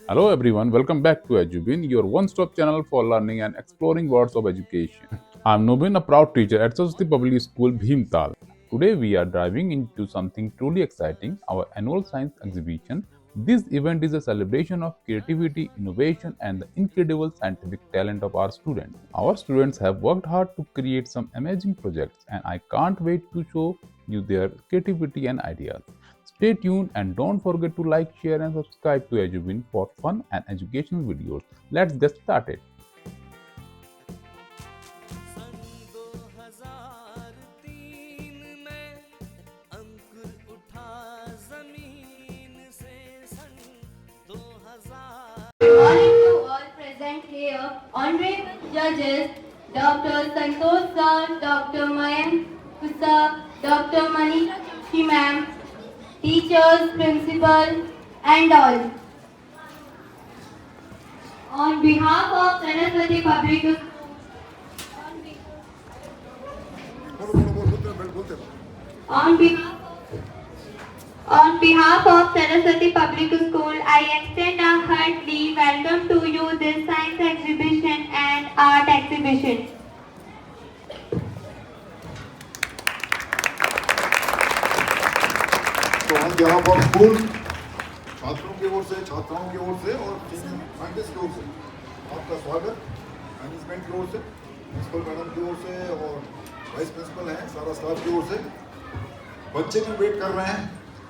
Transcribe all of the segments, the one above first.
Hello everyone, welcome back to EduBin, your one-stop channel for learning and exploring worlds of education. I'm Nubin, a proud teacher at Saraswati Public School, Bhimtal. Today we are diving into something truly exciting, our annual science exhibition. This event is a celebration of creativity, innovation, and the incredible scientific talent of our students. Our students have worked hard to create some amazing projects, and I can't wait to show you their creativity and ideas. Stay tuned and don't forget to like, share, and subscribe to EduWin for fun and educational videos. Let's get started. सन 2003 में अंकुर उठा जमीन से सन 2000 Morning to all present here, honorable judges, Dr. Santosh sir, Dr. Mayank sir, Dr. Manisha Joshi ma'am, teachers, principal, and all. On behalf of Saraswati Public School, on behalf of Saraswati Public School, I extend a hearty welcome to you this science exhibition and art exhibition. तो हम यहाँ पर school छात्रों की ओर से, छात्राओं की ओर से और साइंटिस्ट की ओर से आपका स्वागत, मैनेजमेंट की ओर से, प्रिंसिपल मैडम की ओर से और वाइस प्रिंसिपल हैं, सारा स्टाफ की ओर से। बच्चे भी वेट कर रहे हैं,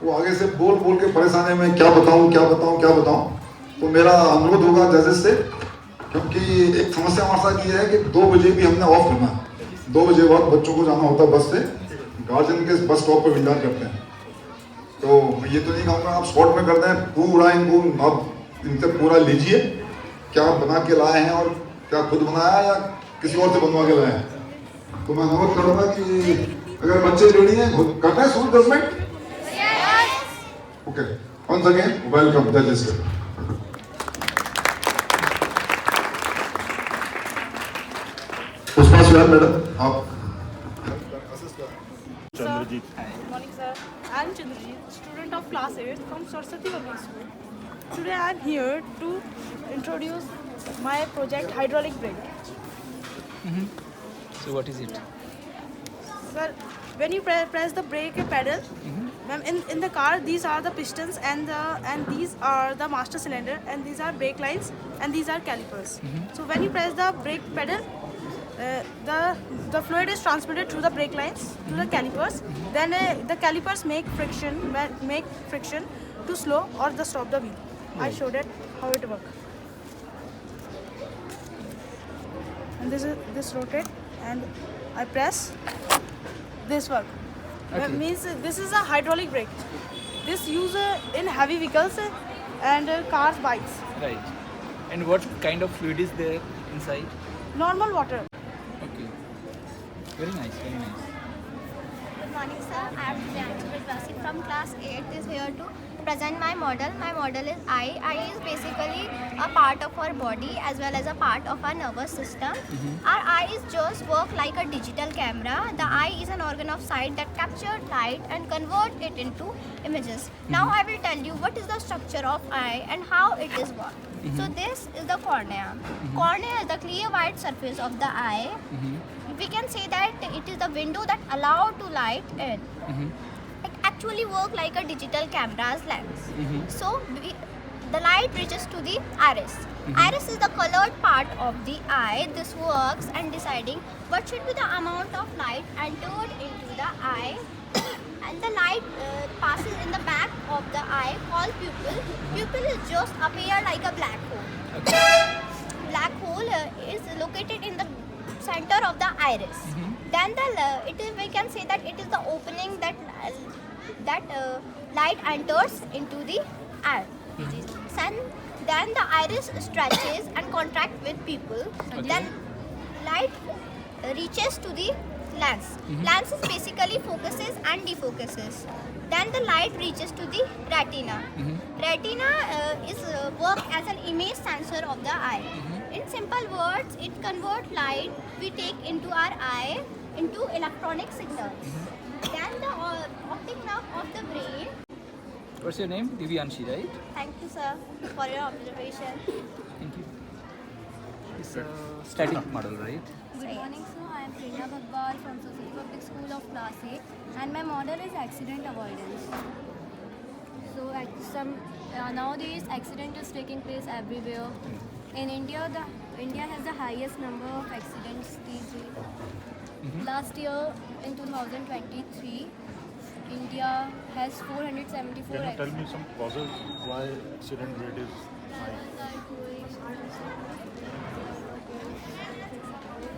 वो आगे से बोल बोल के परेशान है, मैं क्या बताऊँ क्या बताऊँ क्या बताऊँ। तो मेरा अनुरोध होगा जजेस से, क्योंकि एक समस्या हमारे साथ ये है कि 2 बजे भी हमने ऑफ करना है। 2 बजे बाद बच्चों को जाना होता है बस से, गार्जियन के बस स्टॉप पर इंतजार करते हैं। तो मैं ये तो नहीं कहूँगा आप शॉर्ट में कर दें, पूरा इनको आप इनसे पूरा लीजिए, क्या बना के लाए हैं और क्या खुद बनाया या किसी और से बनवा के लाए हैं। तो मैं अनुरोध करूँगा कि अगर बच्चे रेडी हैं करते हैं शुरू 10 minute. Okay, once again welcome जजेस। पुष्पा सुयार मैडम आप Chandrajit. Good morning, sir. I'm Chandrajit, student of class 8 from Saraswati Public School. Today I'm here to introduce my project hydraulic brake. So what is it? Sir, when you press the brake pedal, ma'am, in the car these are the pistons and these are the master cylinder and these are brake lines and these are calipers. So when you press the brake pedal, the fluid is transmitted through the brake lines to the calipers. Then the calipers make friction to slow or the stop the wheel. I showed it how it works. And this rotate and I press. This work. Means this is a hydraulic brake. This used in heavy vehicles and cars, bikes. Right. And what kind of fluid is there inside? Normal water. Okay. Very nice, very nice. Good morning, sir. I am Priyanshi Vidwasi from class 8 is here to present my model. My model is eye. Eye is basically a part of our body as well as a part of our nervous system. Our eyes just work like a digital camera. The eye is an organ of sight that captures light and convert it into images. Now I will tell you what is the structure of eye and how it is worked. So this is the cornea. Cornea is the clear white surface of the eye. We can say that it is the window that allows to light in. It actually works like a digital camera's lens. So the light reaches to the iris. Iris is the colored part of the eye. This works and deciding what should be the amount of light entered into the eye. And the light passes in the back of the eye called pupil. Pupil is just appear like a black hole. Black hole is located in the center of the iris. Then we can say that it is the opening that light enters into the eye. Then the iris stretches and contracts with pupil. Then light reaches to the lens. Lens is basically focuses and defocuses. Then the light reaches to the retina. Retina is work as an image sensor of the eye. In simple words, it converts light we take into our eye into electronic signals. Then the optic nerve of the brain What's your name? Divyanshi, right? Thank you, sir, for your observation. Thank you. It's a static model, right? Good morning, sir. I am Prerna Bhagwal from Society Public School of Class 8, and my model is accident avoidance. So, nowadays, accident is taking place everywhere. In India, India has the highest number of accidents these days. Last year, in 2023, India has 474 Can you tell me some causes why accident rate is high?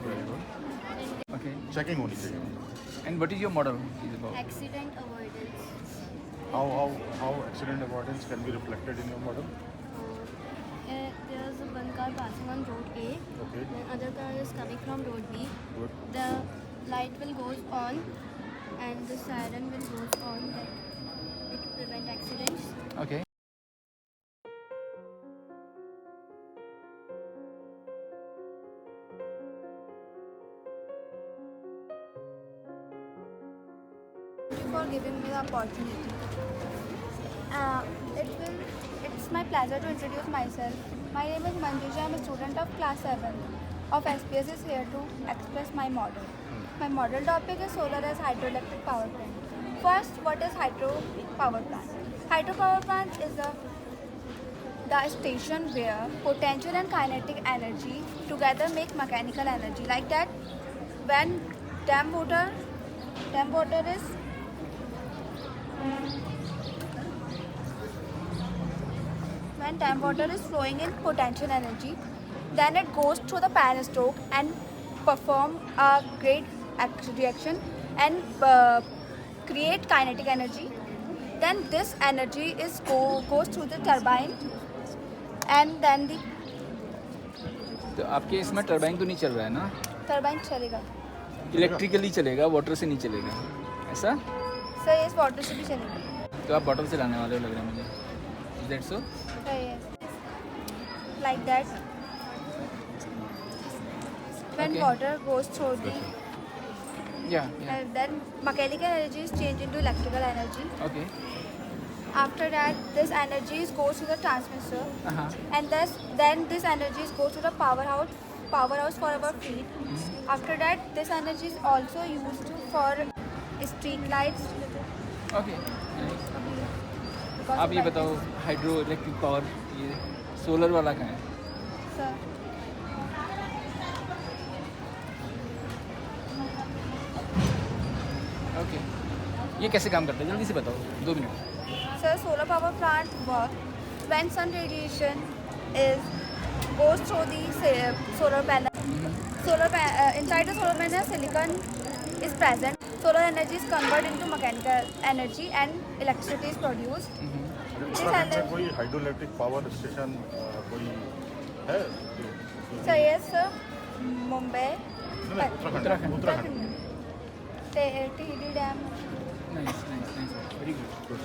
Very good. Okay. Checking only, checking. And what is your model is about? accident avoidance. How accident avoidance can be reflected in your model? There's one car passing on road A, Okay. then other car is coming from road B. Good. The light will goes on and the siren will goes on, that it will prevent accidents. Okay. Thank you for giving me the opportunity. It's my pleasure to introduce myself. My name is Manjusha. I am a student of class 7 of SPS is here to express my model. My model topic is solar as hydroelectric power plant. First, what is hydro power plant? Hydro power plant is the station where potential and kinetic energy together make mechanical energy. Like that, when dam water is when dam water is flowing in potential energy, then it goes through the peristalk and perform a great reaction and create kinetic energy. Then this energy goes through the turbine and then the तो आपके इसमें turbine तो नहीं चल रहा है ना? turbine चलेगा. इलेक्ट्रिकली चलेगा, वाटर से नहीं चलेगा, ऐसा? सर इस वाटर से भी चलेगा. तो आप बॉटल से लाने वाले हो लग रहा है मुझे. Is that so? Sir yes. Like that. When Okay. water goes through the Yeah. then mechanical energy is changed into electrical energy. Okay. After that, this energy goes to the transmitter, and then this energy goes to the powerhouse for our feed. After that, this energy is also used for street lights. Okay. आप ये बताओ hydro electric power ये solar वाला कहाँ है? Sir, okay. ये कैसे काम करता है जल्दी से बताओ 2 minute. solar power plant work when sun radiation goes through the solar panel. Inside the solar panel, silicon is present. Solar energy is converted into mechanical energy and electricity is produced. This Uttarakhand में energy, कोई hydroelectric power station कोई है? so yes, sir, Mumbai, Uttarakhand. TD Dam. Nice nice nice very good.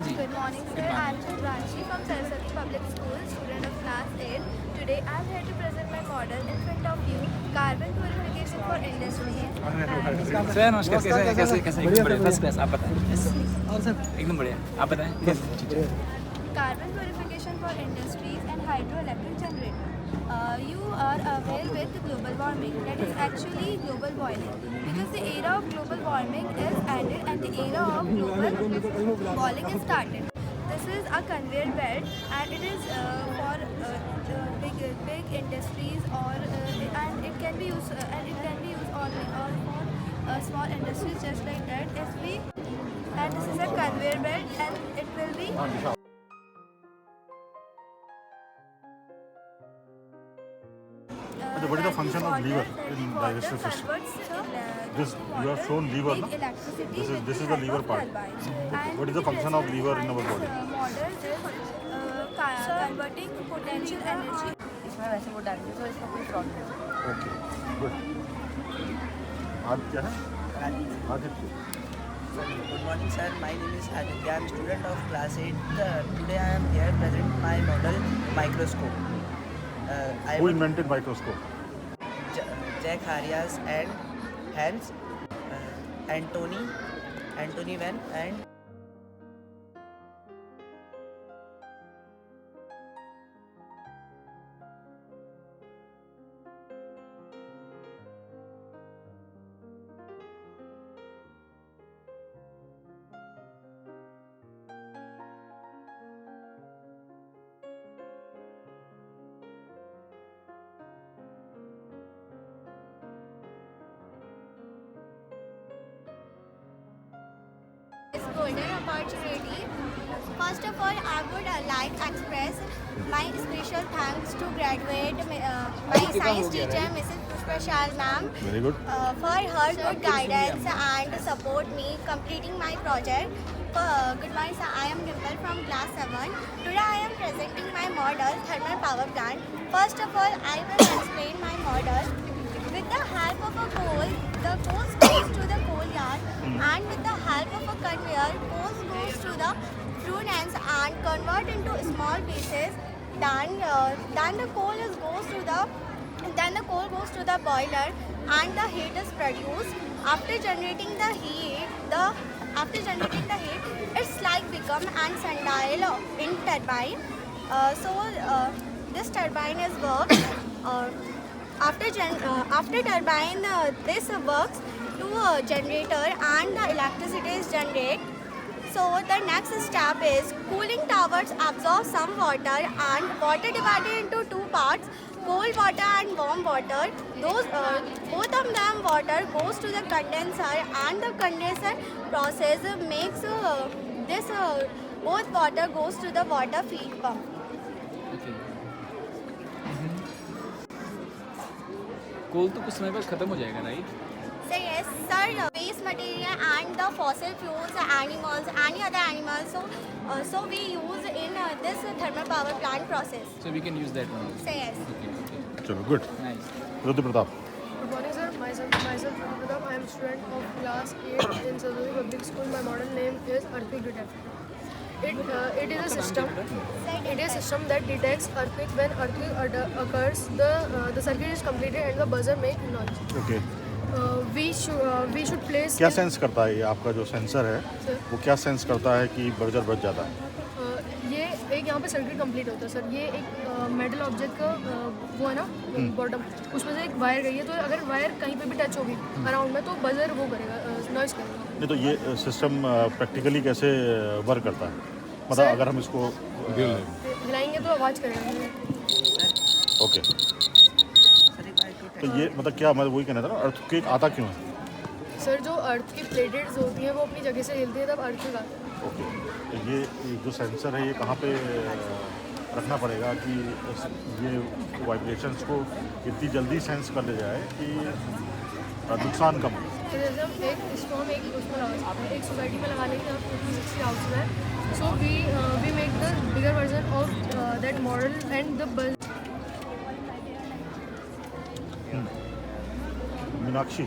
Good morning, sir. I am Shubhranshi from Saraswati Public School, student of class 8. Today I am here to present my model in front of you, carbon purification for industry. Sir नमस्कार. कैसे एकदम बढ़िया first class. आप बताएं. और sir एकदम बढ़िया. आप बताएं. Carbon purification for industries and hydroelectric generator. You are aware with global warming, that is actually global boiling, because the era of global warming is ended and the era of global boiling is started. This is a conveyor belt and it is for big industries and it can be used only for small industries just like that. And this is a conveyor belt and it will be. function of lever in digestive system? This you have shown lever, no? This is the lever part. Okay. What is the function of lever in our body? Model is converting potential energy. इसमें वैसे वो डालेंगे तो इसका कोई problem नहीं। Okay, good. आप क्या है? Aditya. Good morning, sir. My name is Aditya. I am student of class 8. Today I am here present my model microscope. Who invented microscope? Jack Arias and Hans, Anthony Van and This golden opportunity. First of all, I would like to express my special thanks to graduate my science teacher, Mrs. Pushpashal ma'am, Very good. for her good guidance and support me completing my project. Good morning, sir. I am Dimple from class 7. Today I am presenting my model thermal power plant. First of all, I will explain my model. With the help of a coal, the coal goes to the coal yard, and with the help of a conveyor, coal goes to the furnace and convert into small pieces. Then the coal goes to the boiler, and the heat is produced. After generating the heat, it's like become an sundial in turbine. This turbine is worked. After turbine, this works to a generator and the electricity is generated. So the next step is cooling towers absorb some water and water divided into two parts, cold water and warm water. Both of them water goes to the condenser and the condenser process makes both water goes to the water feed pump. कोल तो कुछ समय बाद खत्म हो जाएगा, right? So yes, sir, waste material and the fossil fuels, animals, any other animals. So we use in this thermal power plant process. So we can use that one. So yes. Okay. चलो good. Nice. Rudra Pratap. Good morning, sir. Myself, Pratap. I am student of class 8 in Saraswati Public School. My model name is earthquake detector. It is a system. It is a system that detects earthquake. When earthquake occurs, the circuit is completed and the buzzer make noise. Okay. We should place. क्या sense करता है ये आपका जो sensor है? Sir. वो क्या sense करता है कि बजर बज जाता है? ये एक यहाँ पे सर्किट कंप्लीट होता है सर. ये एक मेटल ऑब्जेक्ट का वो है ना बॉटम, उसमें से एक वायर गई है, तो अगर वायर कहीं पे भी टच होगी अराउंड में तो बजर वो करेगा, नॉइस करेगा. नहीं तो ये सिस्टम प्रैक्टिकली कैसे वर्क करता है? मतलब अगर हम इसको हिलाएंगे तो आवाज़ करेगा. ओके. तो ये मतलब क्या, मतलब वही कहना था ना, अर्थक्वेक आता क्यों है? सर जो अर्थ की प्लेटेट्स होती हैं वो अपनी जगह से हिलती है तब अर्थक्वेक आता है. ओके. तो ये जो सेंसर है ये कहाँ पे रखना पड़ेगा कि ये वाइब्रेशंस को इतनी जल्दी सेंस कर ले जाए कि नुकसान कम हो? तो जैसे हम एक उसमें लगा सकते हैं, एक सोसाइटी में लगा लेंगे, 50-60 हाउस में. So we make the bigger version of that model and the buzz. Meenakshi.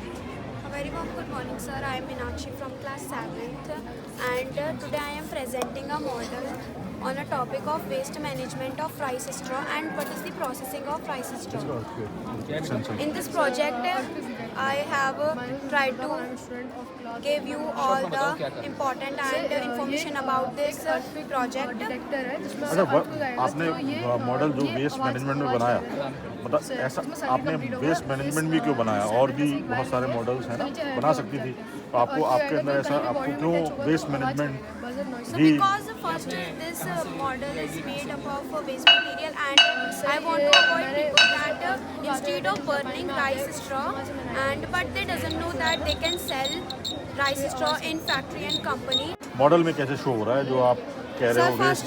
Very warm good morning, sir. I am Meenakshi from class 7th, and today I am presenting a model on a topic of waste management of rice straw and what is the processing of rice straw. In this project, I have tried to give you all the important and information about this project. अच्छा, आपने model जो waste management में बनाया, मतलब ऐसा आपने waste management भी क्यों बनाया? और भी बहुत सारे मॉडल्स हैं ना, बना सकती थी. तो आपको आपके अंदर ऐसा, आपको क्यों वेस्ट मैनेजमेंट ही? Because first this model is made up of waste material, and I want to avoid people that instead of burning rice straw, but they doesn't know that they can sell rice straw in factory and company. Model में कैसे show हो रहा है जो आप कह रहे Sir, हो? first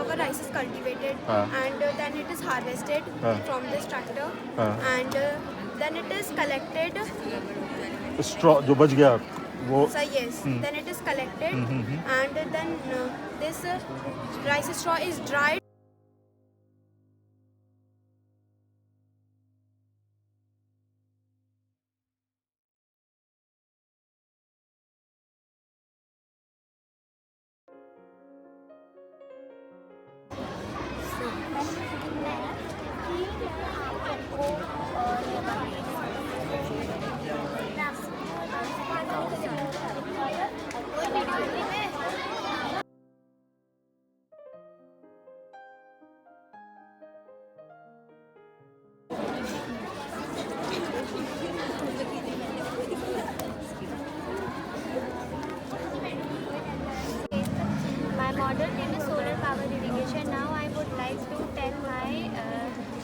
our rice is cultivated and then it is harvested from this tractor, and then it is collected. Straw जो बच गया वो So yes, then it is collected, and then this rice straw is dried. My model name is Solar Power Irrigation. Now I would like to tell my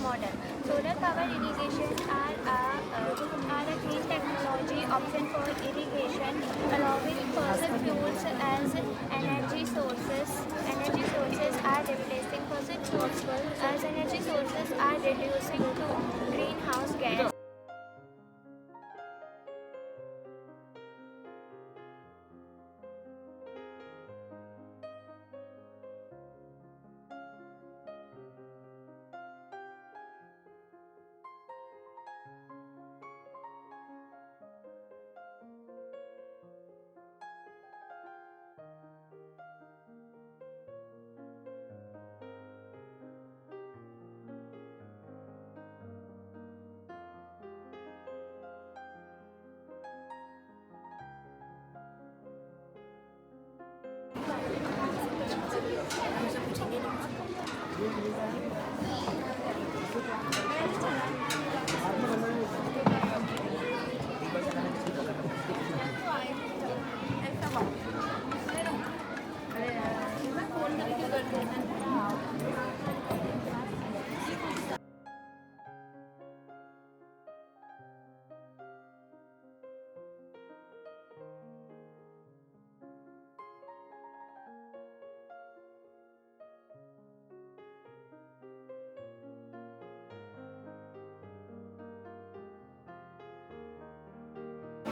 model. Solar power irrigation are a clean technology option for irrigation, allowing fossil fuels as energy sources. Energy sources are replacing fossil fuels as energy sources are reducing to greenhouse gas.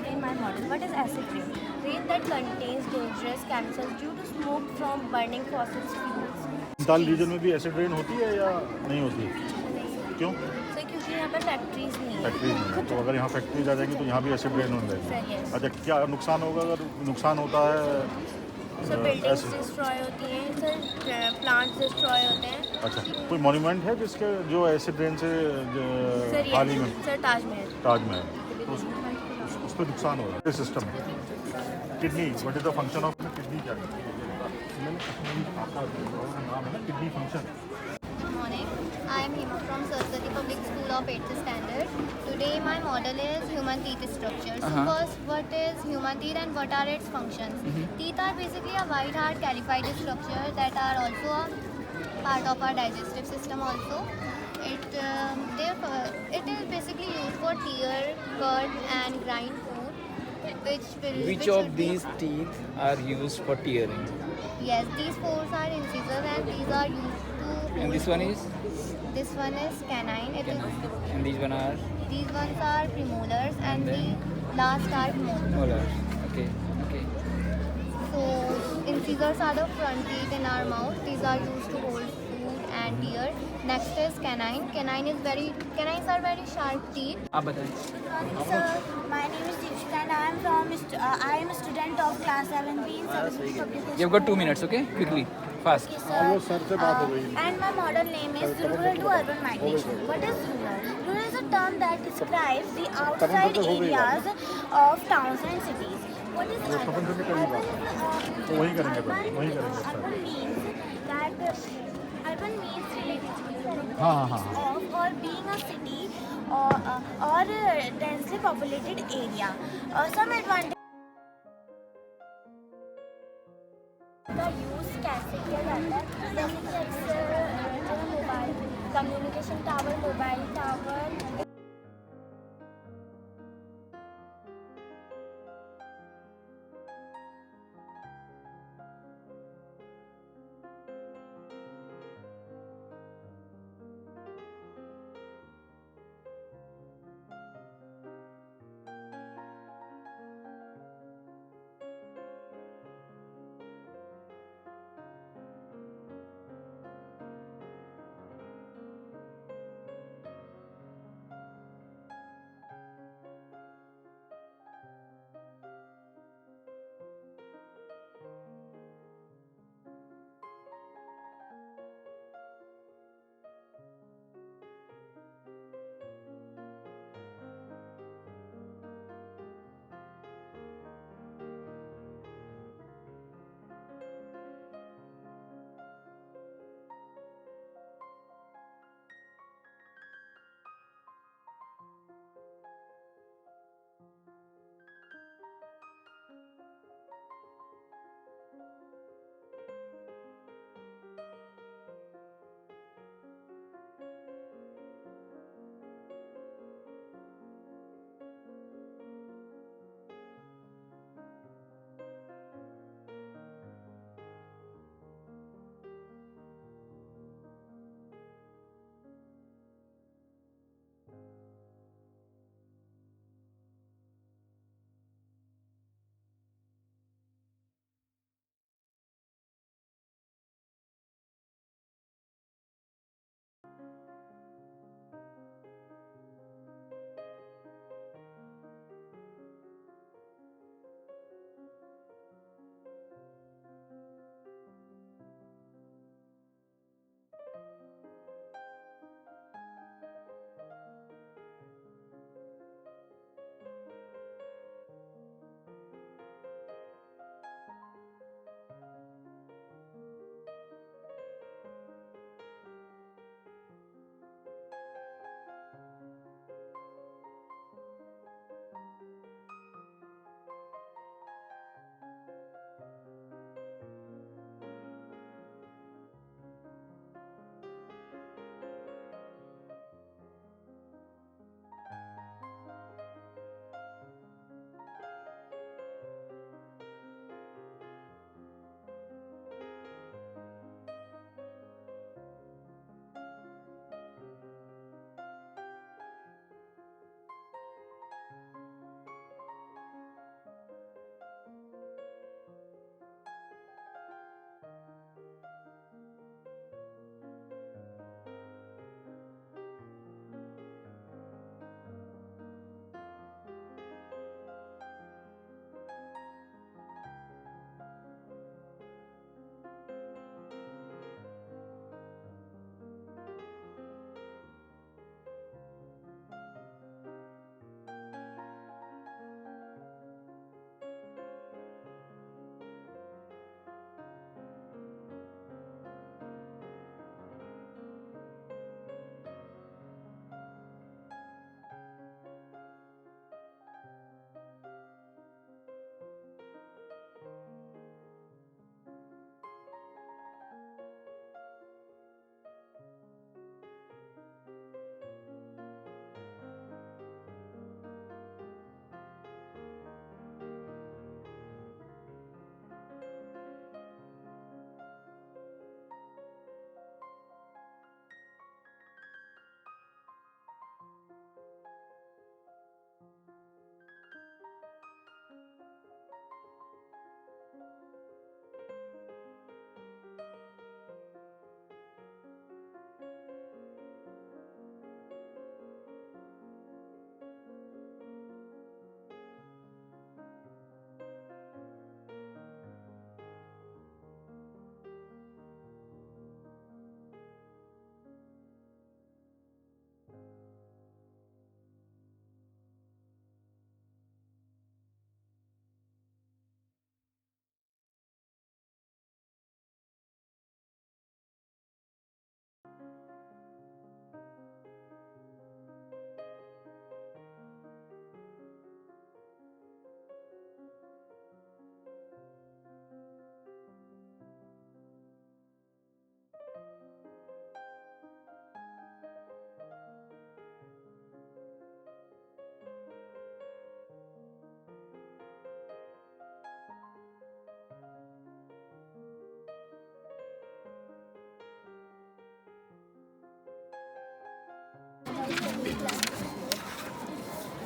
In my model, what is acid rain? Rain that contains dangerous chemicals due to smoke from burning fossil fuels. Nainital region में भी acid rain होती है या नहीं होती? क्यों? Sir क्योंकि यहाँ पर फैक्ट्रीज नहीं है। फैक्ट्रीज नहीं है, तो अगर यहाँ फैक्ट्रीज आ जाएंगी तो यहाँ भी एसिड रेन होने सर लगेगी। यस। अच्छा, क्या नुकसान होगा अगर नुकसान होता है? सर बिल्डिंग्स डिस्ट्रॉय होती हैं, सर प्लांट्स डिस्ट्रॉय होते हैं। अच्छा, कोई मॉन्यूमेंट है जिसके जो एसिड रेन से सर हाल ही में? सर ताजमहल। ताजमहल, तो उस पर नुकसान होगा। ये सिस्टम है kidney, what is the function of kidney? क्या आपका नाम है ना kidney function? Good morning. I am Hima from Saraswati Public School of 8th standard. Today my model is human teeth structure. So first, what is human teeth and what are its functions? Teeth are basically a white hard calified structure that are also a part of our digestive system also. It is basically used for tear, cut and grind food. Which of these teeth are used for tearing? Yes, these four are incisors and these are used to. And this one is? This one is canine. And these one are? These ones are premolars and the last are molars. Molars. Okay. So incisors are the front teeth in our mouth. These are used to hold food and tear. Next is canine. Canines are very sharp teeth. आप बताएं. Sir, my name is Dikshita and I am a student of class 7B in Saraswati Public School. You've got 2 minutes, okay? Quickly, fast. Okay, sir. And my model name is rural to urban migration. What is rural? Rural is a term that describes the outside areas of towns and cities. What is urban? Urban means related of or being a city or densely populated area. Some advantage. का use कैसे किया जाता है, जैसे कि अक्सर जो mobile communication tower, mobile tower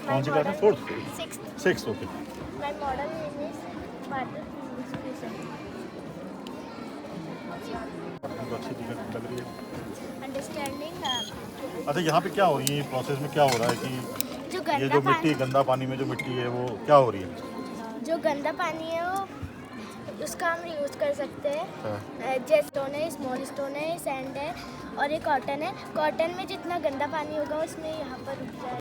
कौन सी क्लास में? 4th? 6th, okay. My model name is Bharti Institution. तो अच्छी लग रही है। Understanding अच्छा, यहाँ पे क्या हो रही है प्रोसेस में, क्या हो रहा है कि जो ये गंदा जो पानी मिट्टी, गंदा पानी में जो मिट्टी है वो क्या हो रही है? जो गंदा पानी है वो उसका हम यूज़ कर सकते हैं। जैसे स्टोन है, स्मॉल स्टोन है, सैंड है और ये कॉटन है। कॉटन में जितना गंदा पानी होगा उसमें यहाँ पर रुक जाए।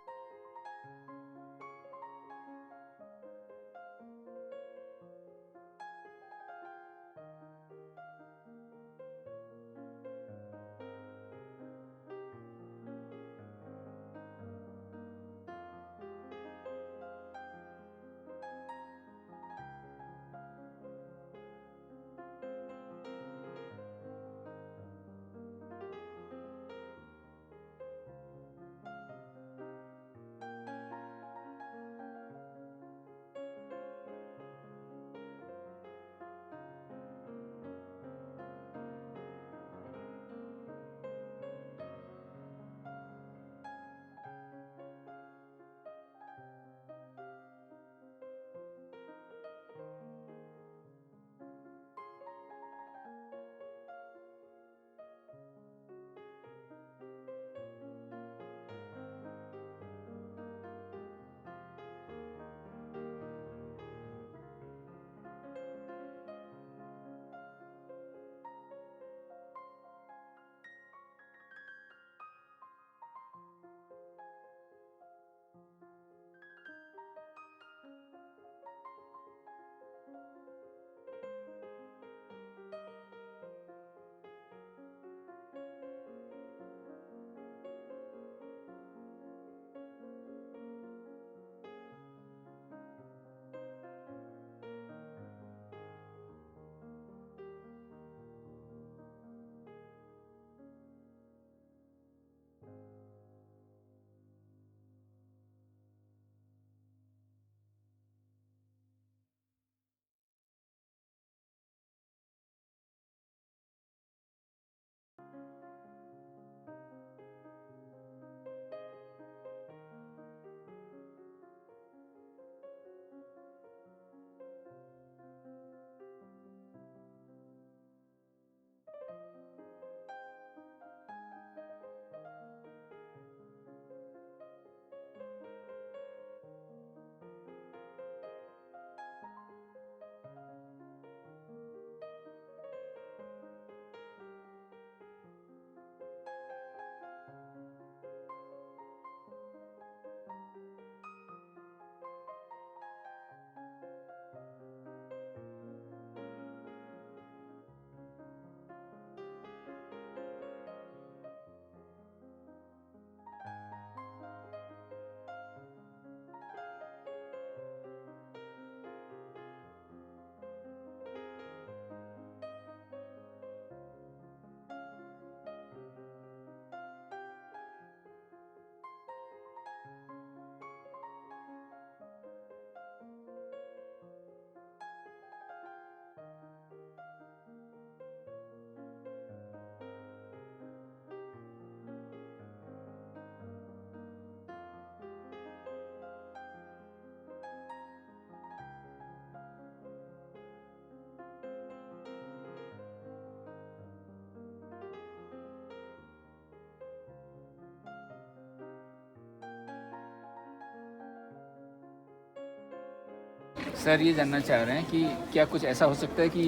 सर ये जानना चाह रहे हैं कि क्या कुछ ऐसा हो सकता है कि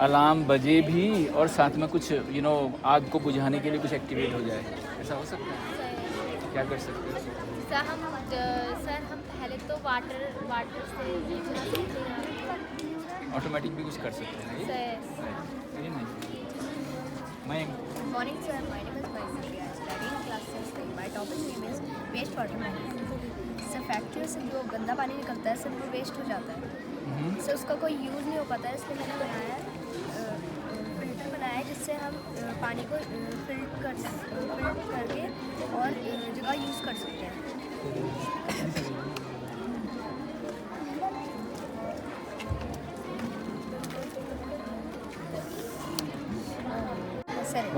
अलार्म बजे भी और साथ में कुछ आग को बुझाने के लिए कुछ एक्टिवेट हो जाए, ऐसा हो सकता है? क्या कर सकते हैं? सर हम पहले तो वाटर से ये बुझा सकते हैं। ऑटोमेटिक भी कुछ कर सकते हैं ये? Very nice. मैं Morning sir, my name is Maisuri. I study in class 6. My topic name is waste water management. Sir factory से जो गंदा पानी निकलता है सर वो वेस्ट हो जाता है। सर उसका कोई यूज़ नहीं हो पाता है, इसलिए मैंने बनाया फिल्टर बनाया है जिससे हम पानी को फिल्टर करके और जगह यूज़ कर सकते हैं।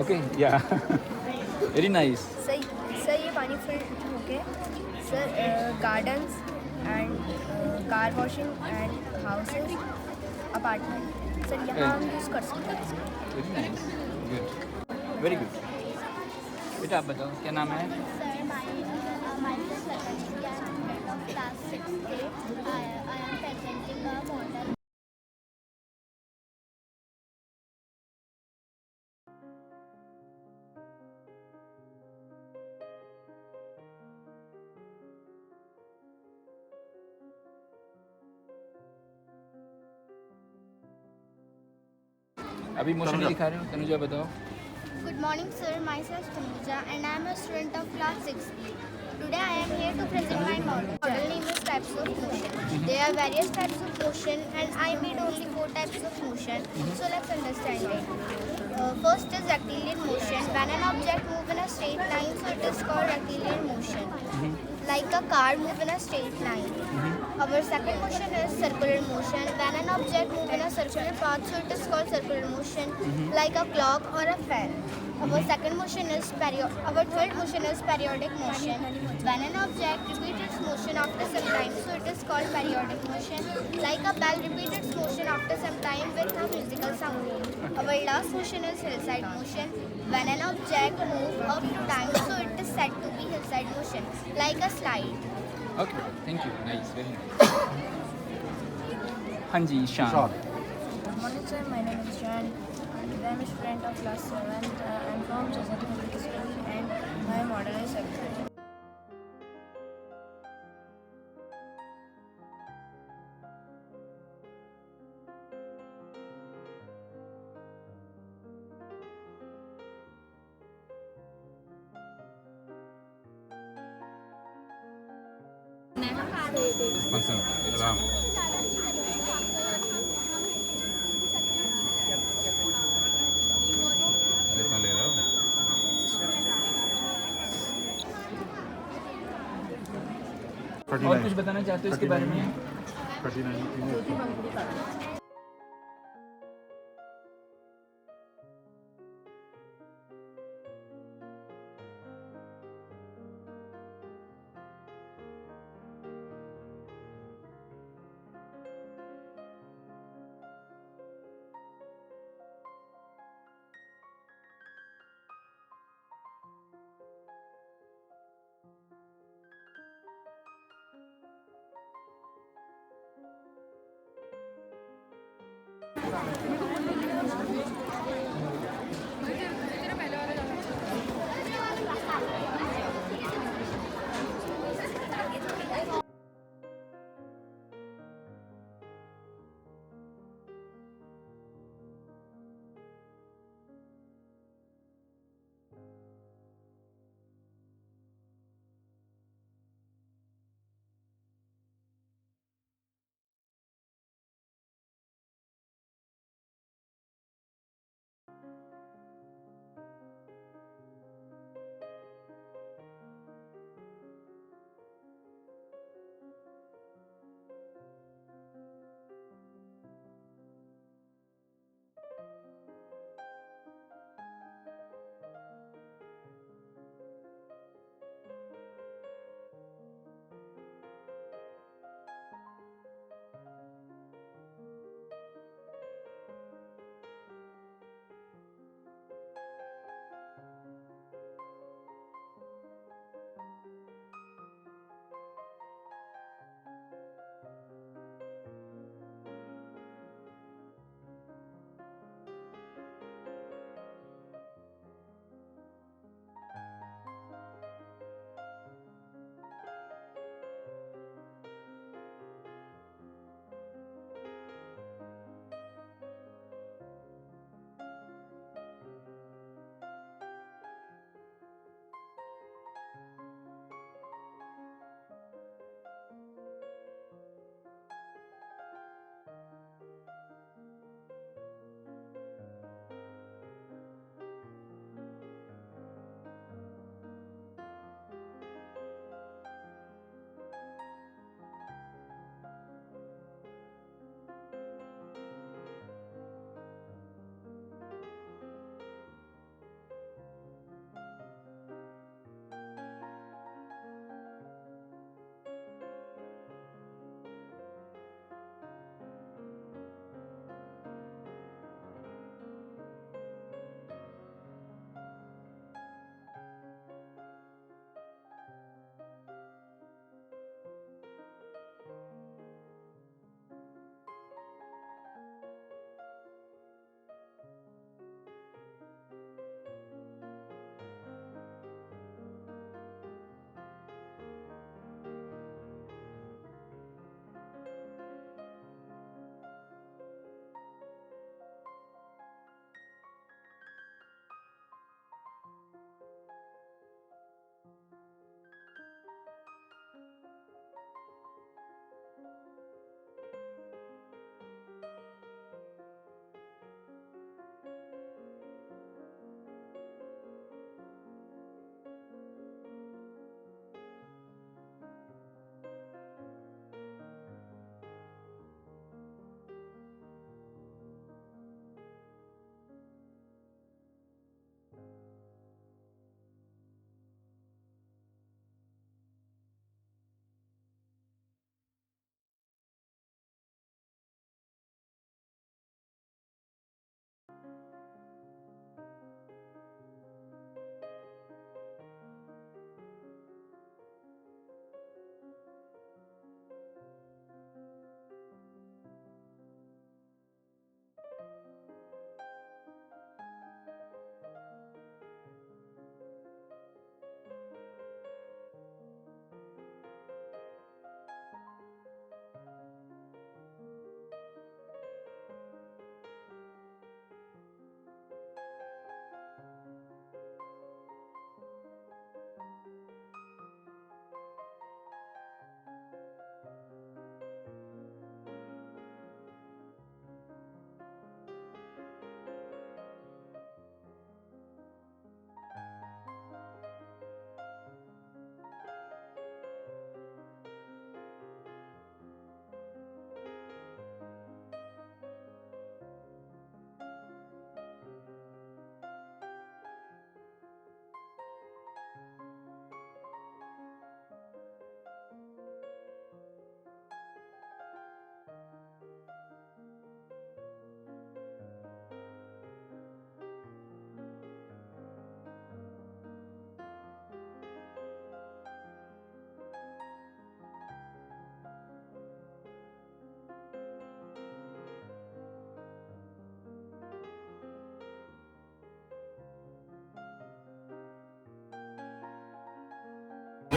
ओके या वेरी नाइस। सर ये पानी filter Okay. Sir, gardens and car washing and houses, apartment. Sir यहाँ हम यूज़ कर सकते हैं इसको. Very nice, good, very good. बेटा आप बताओ क्या नाम है? Sir, myself Lakshmi. I am student of class 6A. I am presenting a model. अभी मोशन नहीं दिखा रहे हो, तनुजा बताओ. Good morning, sir. Myself Tanuja, and I am a student of class 6B. Today I am here to present my model. Model name is types of motion. There are various types of motion, and I made only 4 types of motion. So let's understand it. First is rectilinear motion. When an object moves in a straight line, so it is called rectilinear motion. Like a car move in a straight line. Our second motion is circular motion. When an object moves in a circular path, so it is called circular motion. Like a clock or a fan. Our second motion is our third motion is periodic motion. When an object repeats its motion after some time, so it is called periodic motion. Like a bell repeats its motion after some time with a musical sound. Our last motion is hillside motion. When an object moves up to time, so it is said to be hillside motion, like a slide. Okay, thank you, nice, very nice. हाँ जी, Ishan. Good morning, sir. My name is Jan. And I am a student of class 7. I am from Society Public School, and my model is excellent. सलाम. कितना ले रहे हो? और कुछ बताना चाहते हो इसके बारे में? 39.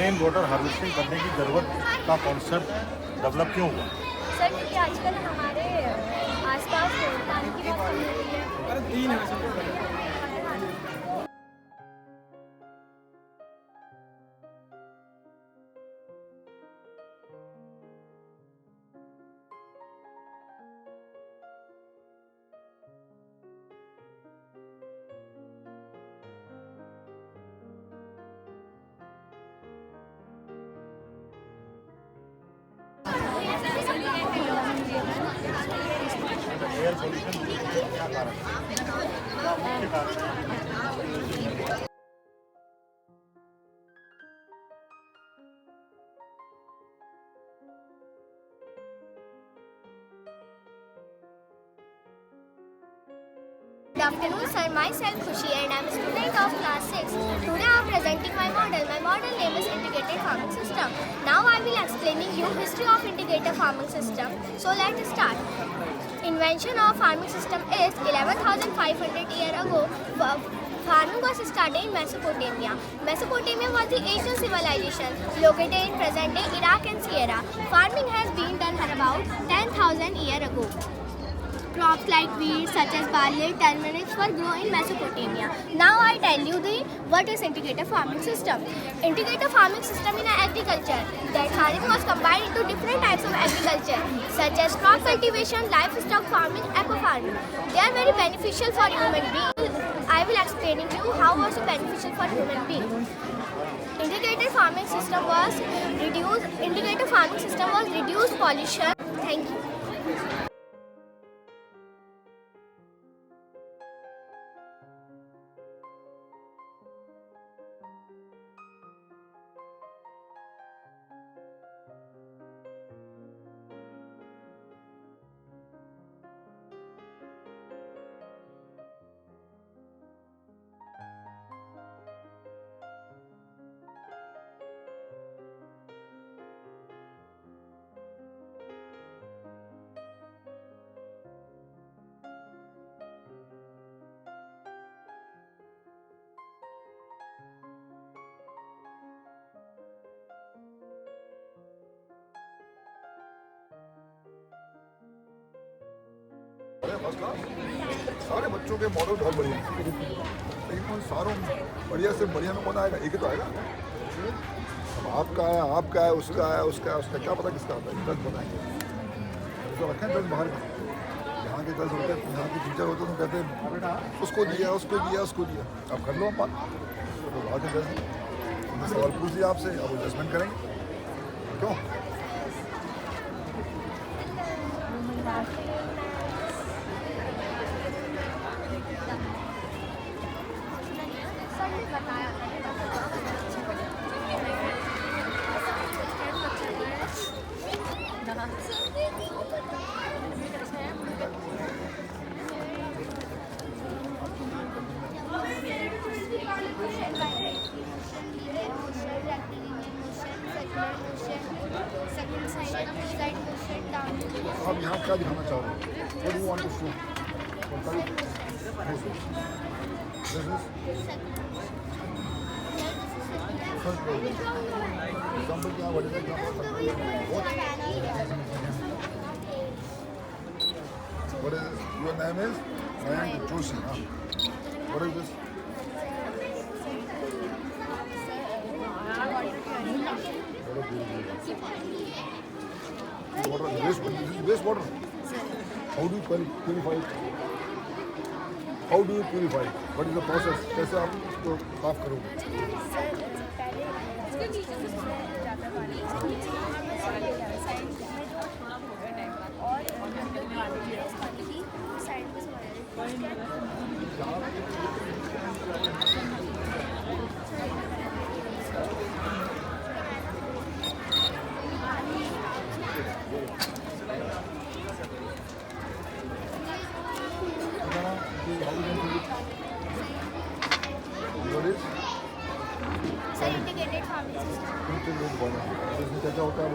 रेन वाटर हार्वेस्टिंग करने की ज़रूरत का कॉन्सेप्ट डेवलप क्यों हुआ? सर क्योंकि आजकल हमारे आसपास पानी की बहुत कमी हो रही है। एयर पोल्यूशन क्या कारण है? Good afternoon, sir. Myself Khushi and I am a student of class 6. Today I am presenting my model. My model name is Integrated Farming System. Now I will explaining you history of Integrated Farming System. So let's start. Invention of farming system is 11,500 years ago. Farming was started in Mesopotamia. Mesopotamia was the ancient civilization located in present-day Iraq and Syria. Farming has been done for about 10,000 years ago. Crops like wheat, such as barley, turmeric were grown in Mesopotamia. Now I tell you what is integrated farming system. Integrated farming system in agriculture. That farming was combined into different types of agriculture, such as crop cultivation, livestock farming, eco farming. They are very beneficial for human beings. I will explain you how was it beneficial for human beings. Integrated farming system was reduced pollution. Thank you. First class सारे बच्चों के model बहुत बढ़िया हैं, लेकिन उन सारों बढ़िया से बढ़िया में कौन आएगा? एक ही तो आएगा। अब आपका है, आपका है, उसका है, उसका है, उसका क्या पता किसका आता है? 10 बताएंगे तो रखें 10 बाहर में। यहाँ के 10 होते, यहाँ के टीचर होते तो कहते हैं उसको दिया, उसको दिया, उसको दिया। अब कर लो हम बात, तो वहाँ के 10 मैं सवाल पूछ दिया आपसे, अब एडजस्टमेंट करेंगे क्यों? अब यहाँ क्या दिखाना चाह रहे हो? What do you want to show? Example क्या? What is the example? What is this? Your name is Mayank Joshi, huh? What is this? Water, waste water. How do you purify it? How do you purify it? What is the process? कैसे आप इसको साफ करोगे? Integrated farming system. इसमें क्या होता है?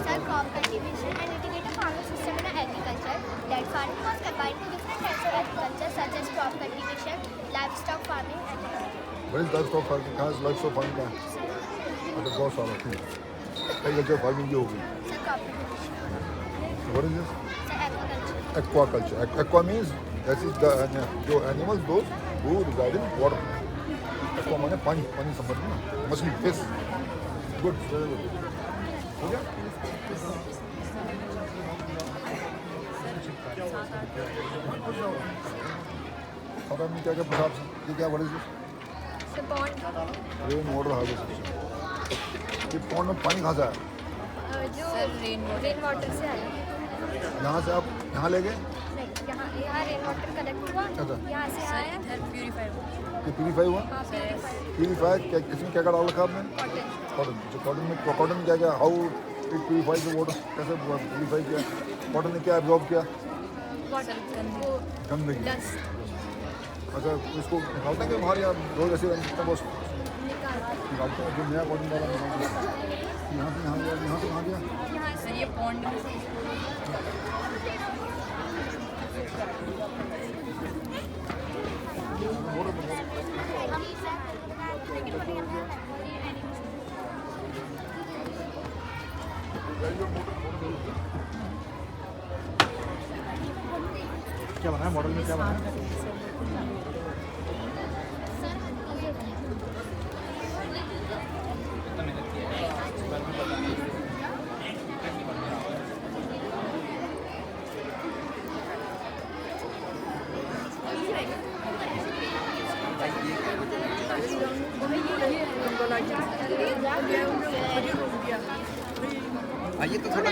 Sir, crop cultivation and integrated farming system in agriculture. That farming was combined to different types of agriculture such as crop cultivation, livestock farming, and What is livestock farming? कहाँ livestock farming का है? बहुत सारा ठीक है। Agriculture farming की होगी। Sir copy what is this? Sir aquaculture Aquaculture. Aqua means that is the animals those who reside in water. Aqua माने पानी, पानी समझ में ना? मछली, fish. Good, very good. हो गया? और हमने क्या क्या पूछा आपसे? ये क्या what is this? Sir pond rain water harvest. ये पॉन्ड में पानी कहाँ से आया? जो रेन वाटर से आया। यहाँ से आप यहाँ ले गए? नहीं, यहाँ रेन वाटर कलेक्ट हुआ, अच्छा। यहाँ से आया प्यूरीफाई हुआ। ये प्यूरीफाई हुआ? हाँ प्यूरीफाई क्या इसमें क्या क्या डाल रखा आपने? कॉटन। जो कॉटन में कॉटन क्या क्या how it purify the water कैसे प्यूरीफाई किया? कॉटन ने क्या एब्जॉर्ब किया? गंदगी। अच्छा इसको निकालते हैं कि बाहर या रोज ऐसे बस निकालते हैं? जो नया कॉटन डाला यहाँ से यहाँ गया, यहाँ से कहाँ गया? यहाँ से ये पॉन्ड में क्या बनाया मॉडल में, क्या बनाया? आइए तो थोड़ा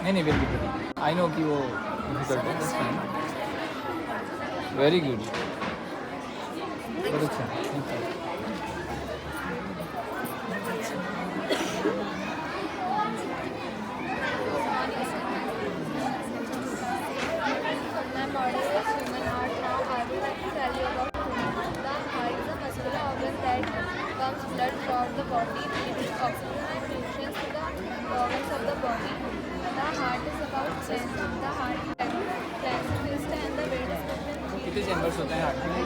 नहीं वेरी गुड। आई नो कि वो डिफिकल्ट है, वेरी गुड, बहुत अच्छा, thank you. My model is human heart. Now I would like to tell you about human heart. The heart is a muscular organ that pumps blood throughout the body, giving oxygen and nutrients to the organs of the body. The heart is about chest. The heart flanks, wrist and the weight is between कितने chambers होते हैं heart में?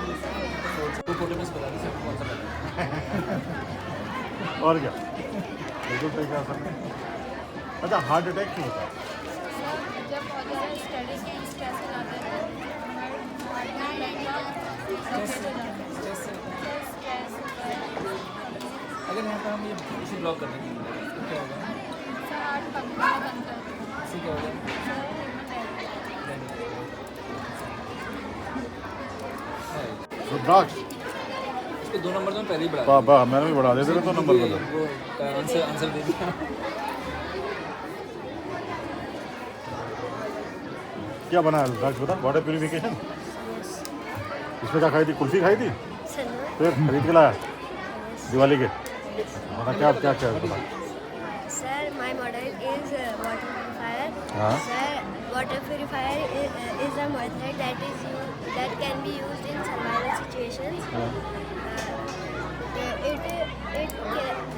To photo में बता दीजिए कौन सा पता है। और क्या बिल्कुल सही कहा सर ने। अच्छा हार्ट अटैक क्यों होता है? जब बहुत ज़्यादा स्टडी के स्ट्रेस हो जाते हैं अगर यहाँ पर हम ये इसे ब्लॉक कर देंगे तो क्या होगा? हार्ट पंपना बंद कर दें। इससे क्या होगा? रुद्राक्ष इसको 2 नंबर तो पहले ही बढ़ा वाह वाह मैंने भी बढ़ा दिया तेरे 2 नंबर पे। वो आंसर दे दिया। क्या बनाया रुद्राक्ष बता? Water purification. इसमें क्या खाई थी? कुल्फी खाई थी? फिर खरीद के लाया दिवाली के? बता क्या क्या क्या बता। Sir, my model is water purifier. हाँ। Sir, water purifier is a method that can be used in survival situations. it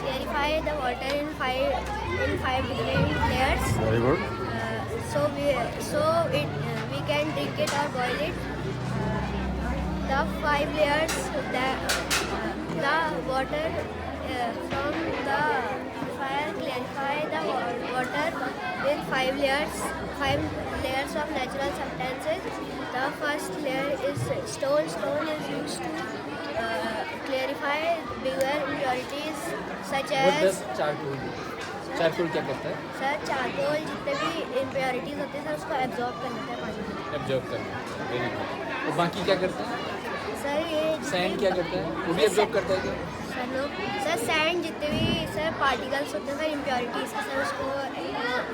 clarify the water in five different layers. Very good. We can drink it or boil it. The 5 layers, the water from the fire clarify the water with 5 layers of natural substances. The first layer is stone. Stone is used to clarify bigger impurities such What as does charcoal do? Charcoal क्या करता है? Sir charcoal जितने भी impurities होते हैं sir उसको absorb कर लेता है पानी में. एब्जॉर्ब करता है. Very good. और बाकी क्या करता है? सर ये सैंड क्या करता है? वो भी एब्जॉर्ब करता है क्या? सर सैंड जितने भी सर पार्टिकल्स होते हैं सर इम्प्योरिटीज के सर उसको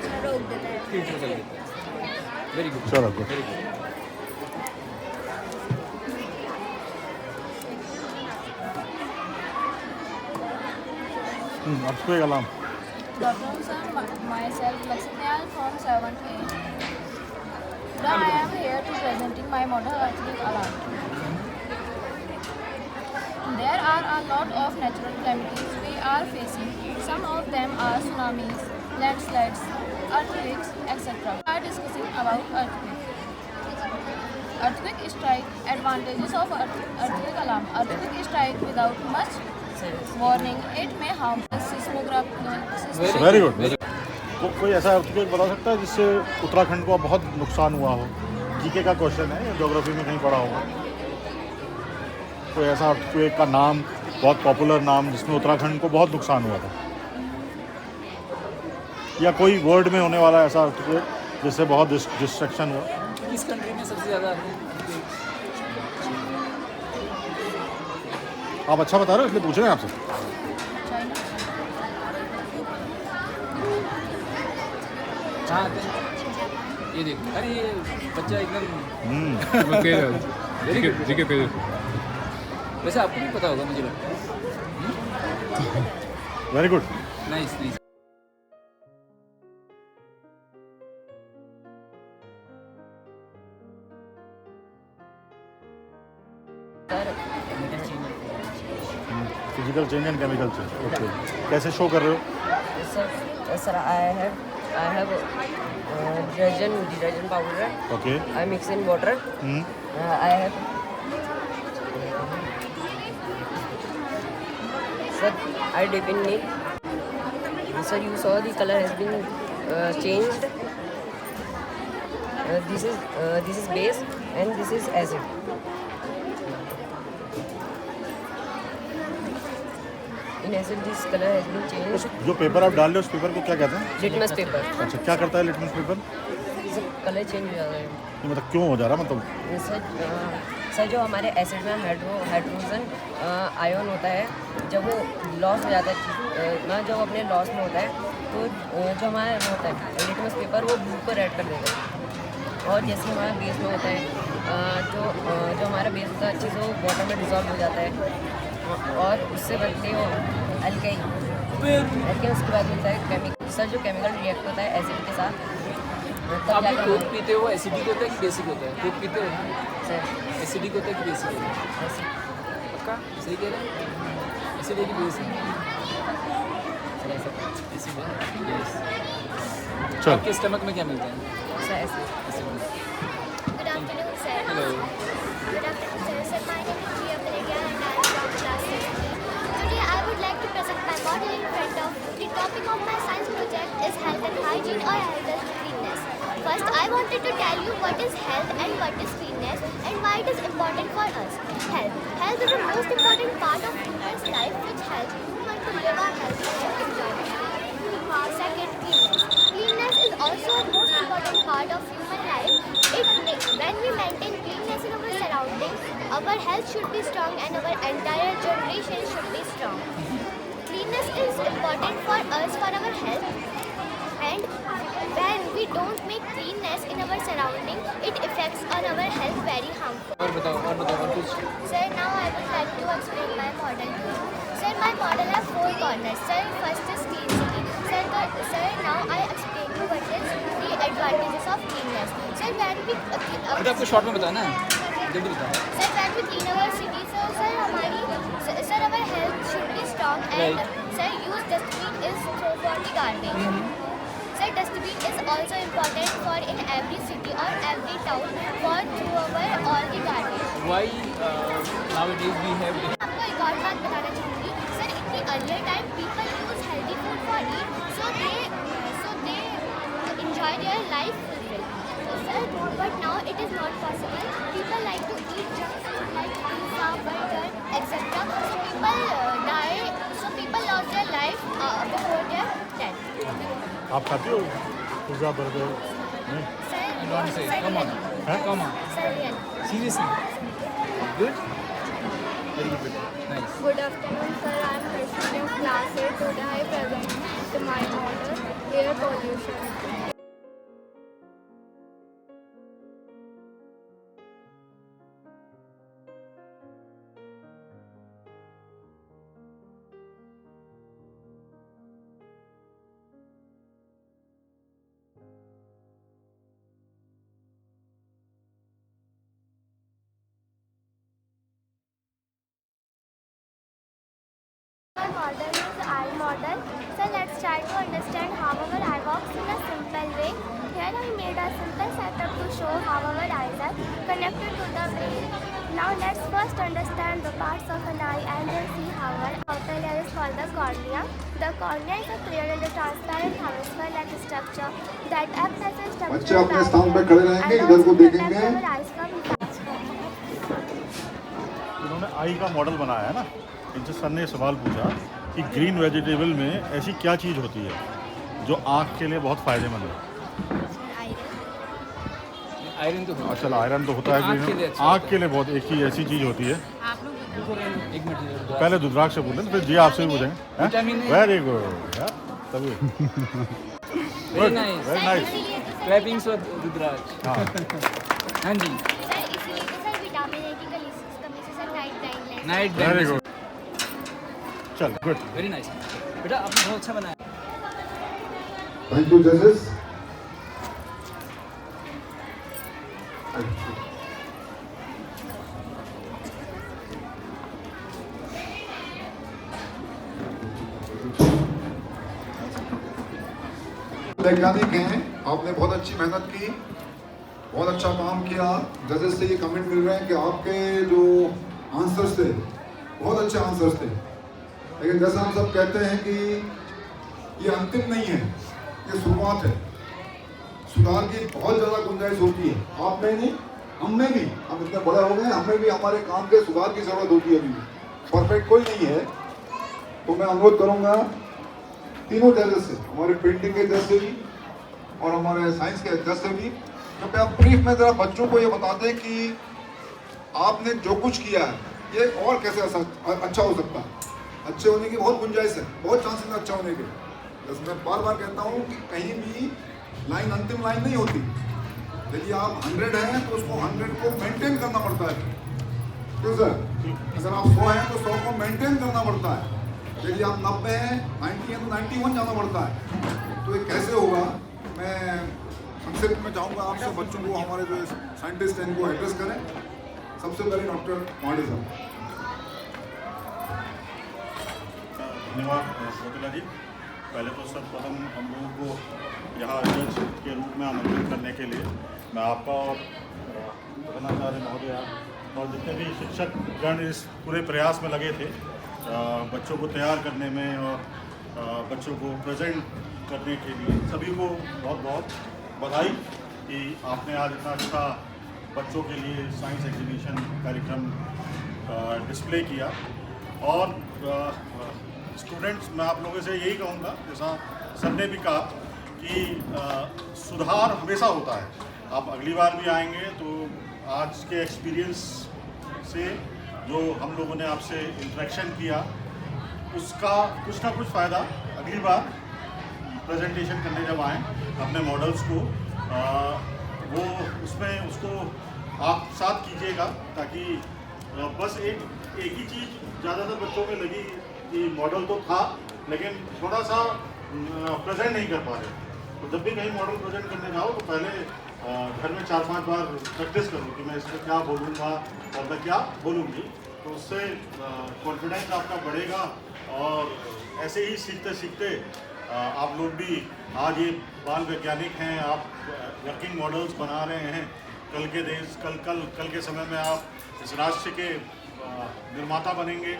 सर रोक देता है. फिल्टर कर देता है. Very good. चलो गुड. Very good. अब कोई कलाम. Good afternoon, sir. Myself, Lakshmi from 7th A. Now I am here to presenting my model earthquake alarm. There are a lot of natural calamities we are facing. Some of them are tsunamis, landslides, earthquakes, etc. We are discussing about earthquake. Earthquake strike. Advantages of earthquake alarm. Earthquake strike without much warning. It may harm the seismograph. Very good. कोई ऐसा earthquake बता सकता है जिससे उत्तराखंड को बहुत नुकसान हुआ हो? जीके का क्वेश्चन है, ज्योग्राफी में कहीं पढ़ा होगा. कोई ऐसा अर्थक्वेक का नाम, बहुत पॉपुलर नाम जिसमें उत्तराखंड को बहुत नुकसान हुआ था, या कोई वर्ल्ड में होने वाला ऐसा अर्थक्वेक जिससे बहुत डिस्ट्रक्शन हुआ? किस कंट्री में सबसे ज़्यादा? आप अच्छा बता रहे हो इसलिए पूछ रहे हैं आपसे. हाँ ये देखो. अरे ये बच्चा एकदम जीके तेज. वैसे आपको भी पता होगा मुझे लगता है. Very good. Nice nice. Physical change and chemical change. Okay. कैसे शो कर रहे हो? Sir, I have detergent powder. Okay. I mix in water. I have. Sir, I dip in milk. Sir, you saw the color has been changed. This is base and this is acid. In acid, this color has been changed. जो paper आप डाल रहे हो उस paper को क्या कहते हैं? Litmus paper. अच्छा, क्या करता है लिटमस पेपर? कलर चेंज हो जाता है. ये मतलब क्यों हो जा रहा है? मतलब सर जो हमारे एसिड में हाइड्रोजन आयन होता है, जब वो लॉस हो जाता है ना, जब अपने लॉस में होता है तो जो हमारा होता है लिटमस पेपर वो ब्लू को रेड कर देता है. और जैसे हमारा बेस में होता है जो हमारा बेस होता है अच्छे से वो वाटर में डिजॉल्व हो जाता है और उससे बनते हो एल्काइन. उसके बाद होता है केमिकल. सर जो केमिकल रिएक्ट होता है एसिड के साथ. आप कोक पीते हो, एसिडिक होता है कि बेसिक होता है? कोक पीते हो सर एसिडिक होता है कि बेसिक होता है? पक्का सही कह रहे हैं? एसिड है कि बेसिक? एसिड है. यस. आपके स्टमक में क्या मिलता है? Sir acid. Good afternoon, sir. Hello. Good afternoon, sir. Sir, my name is Priya Parekya and I am from class 8. Today, I would like to present my model in front of you. The topic of my science project is health and hygiene or health and cleanness. First, I wanted to tell you what is health and what is cleanness and why it is important for us. Health. Health is the most important part of human's life which helps human to live a healthy and enjoyable life. Second, cleanness. Cleanness is also a most important part of human life. When we maintain cleanness in our surroundings, our health should be strong and our entire generation should be strong. Cleanness is important for us, for our health, and when we don't make cleanness in our surrounding, it affects on our health very harmful. और बताओ और कुछ. Sir, now I would like to explain my model to you. Sir, my model has 4 corners. Sir, first is clean city. Sir, now I explain you what is the advantages of cleanness. Sir, when we आपको short में बताना है, जल्दी बताओ. Sir, when want to clean our city. So sir, sir, our health should be strong, and sir, use dustbin is throw for the garbage. Sir, dustbin is also important for in every city or every town for throw away all the garbage. Why nowadays we have आपको एक और बात बताना चाहूँगी sir, in the earlier time people use healthy food for eat, so they enjoy their life fulfilled. So sir, but now it is not possible. People like to eat junk food like pizza, burger, etc. So people die. So people lost their life before their death. आप खाते हो pizza burger नहीं? Sir, don't say. sir, Come on. really. Come on. Sir, really. Seriously. Good? Very good. Nice. Good afternoon, sir. I am a student class 8. Today I present my model, air pollution. My model is eye model. So let's try to understand how our eye works in a simple way. Here I made a simple setup to show how our eyes are connected to the brain. Now let's first understand the parts of an eye and then see how our outer layer is called the cornea. The cornea is a clear and transparent hemisphere-like structure that acts as a structure बच्चे अपने स्थान पे खड़े रहेंगे, इधर को देखेंगे। इन्होंने आई का मॉडल बनाया है ना, इनसे सर ने सवाल पूछा कि ग्रीन वेजिटेबल में ऐसी क्या चीज़ होती है जो आँख के लिए बहुत फ़ायदेमंद है। आयरन तो होता है। चलो आयरन तो होता है आँख के लिए कि अच्छा आँख के लिए बहुत एक चीज़ ऐसी चीज़ होती है। एक मिनट पहले रुद्राक्ष से बोलें फिर जी आपसे भी पूछेंगे। Vitamin A. वेरी गुड यार, तभी very nice. Very nice. Clappings for Rudraksh. हाँ हाँ जी। सर इसलिए तो सर विटामिन ए की कमी से sir night blindness. Night very good, चल गुड। Very nice. बेटा आपने बहुत अच्छा बनाया। Thank you, judges. वैज्ञानिक हैं, आपने बहुत अच्छी मेहनत की, बहुत अच्छा काम किया। जजेस से ये कमेंट मिल रहे हैं कि आपके जो आंसर्स थे बहुत अच्छे आंसर्स थे, लेकिन जैसा हम सब कहते हैं कि ये अंतिम नहीं है, ये शुरुआत है। सुधार की बहुत ज़्यादा गुंजाइश होती है, आप में नहीं, हम में भी। हम इतने बड़े हो गए, हमें भी हमारे काम के सुधार की ज़रूरत होती है। अभी परफेक्ट कोई नहीं है। तो मैं अनुरोध करूँगा तीनों जजेस से, हमारे पेंटिंग के जज से भी और हमारे साइंस के जज से भी, कृपया ब्रीफ में ज़रा बच्चों को ये बता दें कि आपने जो कुछ किया है ये और कैसे अच्छा हो सकता है। अच्छे होने की बहुत गुंजाइश है, बहुत चांसेस अच्छा होने के। जैसे मैं बार बार कहता हूँ कि कहीं भी लाइन अंतिम लाइन नहीं होती। यदि आप 100 हैं तो उसको 100 को मेंटेन करना पड़ता है, क्यों सर? अगर आप 100 हैं तो 100 को मेंटेन करना पड़ता है। यदि आप 90 हैं, 90 हैं तो 91 जाना पड़ता है। तो ये कैसे होगा? मैं संक्षिप्त में चाहूँगा आपसे बच्चों को, हमारे जो साइंटिस्ट हैं इनको एड्रेस करें। सबसे पहले डॉक्टर पांडे साहब। धन्यवाद शोभिला जी। पहले तो सर्वप्रथम हम लोगों को यहाँ जज के रूप में आमंत्रित करने के लिए मैं आपका और प्रधानाचार्य महोदय और जितने भी शिक्षकगण इस पूरे प्रयास में लगे थे बच्चों को तैयार करने में और बच्चों को प्रेजेंट करने के लिए, सभी को बहुत बहुत बधाई कि आपने आज इतना अच्छा बच्चों के लिए साइंस एग्जीबिशन कार्यक्रम डिस्प्ले किया। और स्टूडेंट्स, मैं आप लोगों से यही कहूँगा, जैसा सर ने भी कहा कि सुधार हमेशा होता है। आप अगली बार भी आएंगे तो आज के एक्सपीरियंस से जो हम लोगों ने आपसे इंटरेक्शन किया उसका कुछ ना कुछ फ़ायदा अगली बार प्रेजेंटेशन करने जब आएँ अपने मॉडल्स को वो उसमें उसको आप साथ कीजिएगा, ताकि बस एक ही चीज़ ज़्यादातर बच्चों में लगी कि मॉडल तो था लेकिन थोड़ा सा प्रेजेंट नहीं कर पा रहे। तो जब भी कहीं मॉडल प्रेजेंट करने जाओ तो पहले घर में 4-5 बार प्रैक्टिस करूँ कि मैं इसमें क्या बोलूँगा और मैं क्या बोलूँगी, तो उससे कॉन्फिडेंस आपका बढ़ेगा। और ऐसे ही सीखते सीखते आप लोग भी, आज ये बाल वैज्ञानिक हैं, आप वर्किंग मॉडल्स बना रहे हैं, कल के देश कल के समय में आप इस राष्ट्र के निर्माता बनेंगे।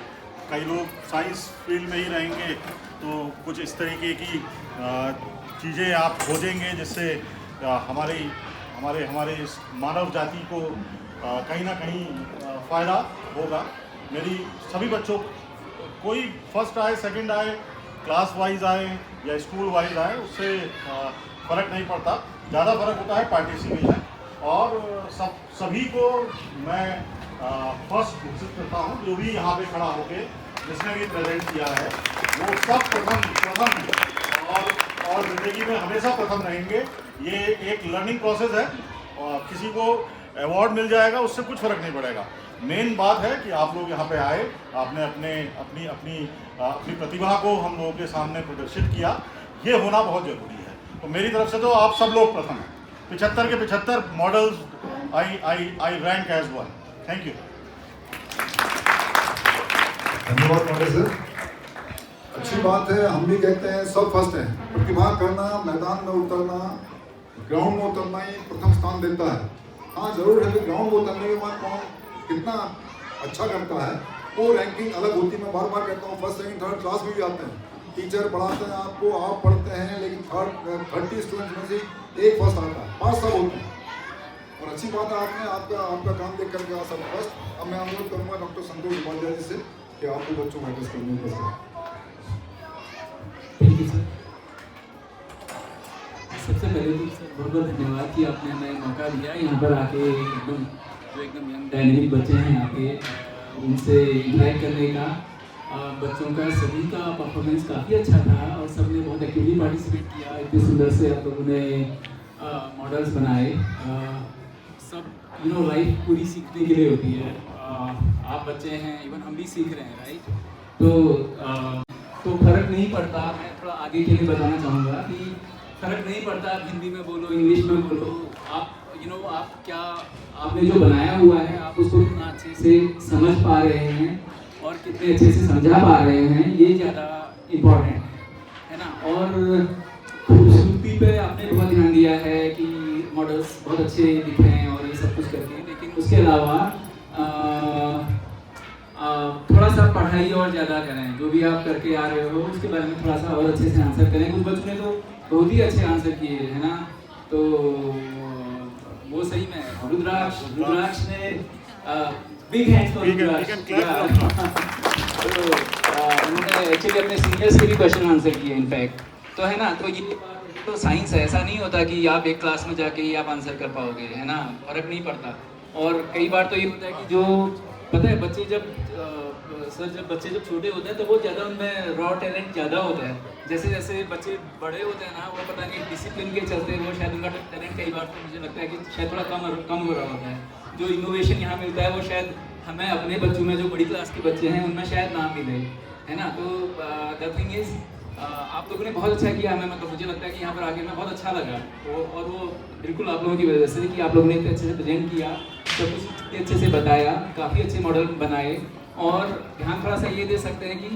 कई लोग साइंस फील्ड में ही रहेंगे, तो कुछ इस तरीके की चीज़ें आप खोजेंगे जिससे हमारे इस मानव जाति को कहीं ना कहीं फ़ायदा होगा। मेरी सभी बच्चों, कोई फर्स्ट आए, सेकंड आए, क्लास वाइज आए या स्कूल वाइज आए, उससे फ़र्क नहीं पड़ता। ज़्यादा फ़र्क होता है पार्टिसिपेशन। और सभी को मैं फर्स्ट घोषित करता हूँ, जो भी यहाँ पे खड़ा होके जिसने भी प्रेजेंट किया है वो सब प्रथम और ज़िंदगी में हमेशा प्रथम रहेंगे। ये एक लर्निंग प्रोसेस है और किसी को अवार्ड मिल जाएगा उससे कुछ फ़र्क नहीं पड़ेगा। मेन बात है कि आप लोग यहाँ पे आए, आपने अपनी प्रतिभा को हम लोगों के सामने प्रदर्शित किया, ये होना बहुत ज़रूरी है। तो मेरी तरफ से तो आप सब लोग प्रथम हैं। 75 के 75 models I rank as one. Thank you. धन्यवाद पांडे सर। अच्छी बात है, हम भी कहते हैं सब फर्स्ट हैं। प्रतिभा करना, मैदान में उतरना, ग्राउंड में उतरना ही प्रथम स्थान देता है। हाँ जरूर है कि ग्राउंड में उतरने के बाद कौन कितना अच्छा करता है वो रैंकिंग अलग होती है। मैं बार बार कहता हूँ, फर्स्ट सेकंड थर्ड क्लास में भी आते हैं, टीचर पढ़ाते हैं आपको, आप पढ़ते हैं, लेकिन 30 स्टूडेंट्स में से एक फर्स्ट आता है, 5 सब होते हैं। और अच्छी बात है, आपका काम देख करके सब फर्स्ट। अब मैं अनुरोध करूँगा डॉक्टर संतोष उपाध्याय जी से कि आपको बच्चों को एड्रेस करने को। Thank you sir. सबसे पहले तो सर बहुत बहुत धन्यवाद कि आपने हमें मौका दिया यहाँ पर आके एकदम यंग डायनेमिक बच्चे हैं यहाँ पे, उनसे इंटरेक्ट करने का। बच्चों का सभी का परफॉर्मेंस काफ़ी अच्छा था और सबने बहुत एक्टिवली पार्टिसिपेट किया। इतने सुंदर से आप लोगों ने मॉडल्स बनाए। सब लाइफ पूरी सीखने के लिए होती है। आप बच्चे हैं, इवन हम भी सीख रहे हैं, राइट? तो फ़र्क नहीं पड़ता। मैं थोड़ा आगे के लिए बताना चाहूँगा कि फ़र्क नहीं पड़ता आप हिंदी में बोलो, इंग्लिश में बोलो, आप आप क्या आपने जो बनाया हुआ है आप उसको कितना अच्छे से समझ पा रहे हैं और कितने अच्छे से समझा पा रहे हैं, ये ज़्यादा इम्पोर्टेंट है ना। और खूबसूरती पे आपने बहुत ध्यान दिया है कि मॉडल्स बहुत अच्छे दिखें और ये सब कुछ करके, लेकिन उसके अलावा थोड़ा सा पढ़ाई और ज़्यादा करें। जो भी आप करके आ रहे हो उसके बारे में थोड़ा सा और अच्छे से आंसर करें। कुछ बच्चों ने तो बहुत ही अच्छे आंसर किए है ना, तो वो सही में रुद्राक्ष ने बिग हैंड्स फॉर रुद्राक्ष। तो उन्होंने एक्चुअली अपने सीनियर्स के भी क्वेश्चन आंसर किए इनफैक्ट, तो है ना। तो ये तो साइंस है, ऐसा नहीं होता कि आप एक क्लास में जाके ही आप आंसर कर पाओगे, है ना, फ़र्क नहीं पड़ता। और कई बार तो ये होता है कि जो पता है बच्चे जब जब छोटे होते हैं तो बहुत ज़्यादा उनमें रॉ टैलेंट ज़्यादा होता है। जैसे जैसे बच्चे बड़े होते हैं ना, वो पता नहीं डिसिप्लिन के चलते वो शायद उनका टैलेंट कई बार तो मुझे लगता है कि शायद थोड़ा कम हो रहा होता है। जो इनोवेशन यहाँ मिलता है वो शायद हमें अपने बच्चों में, जो बड़ी क्लास के बच्चे हैं उनमें शायद ना मिले, है ना। तो द थिंग इज़ आप लोगों ने बहुत अच्छा किया। हमें मतलब मुझे लगता है कि यहाँ पर आके मैं बहुत अच्छा लगा और वो बिल्कुल आप लोगों की वजह से कि आप लोगों ने इतने अच्छे से प्रेजेंट किया, सब कुछ इतने अच्छे से बताया, काफ़ी अच्छे मॉडल बनाए। और ध्यान थोड़ा सा ये दे सकते हैं कि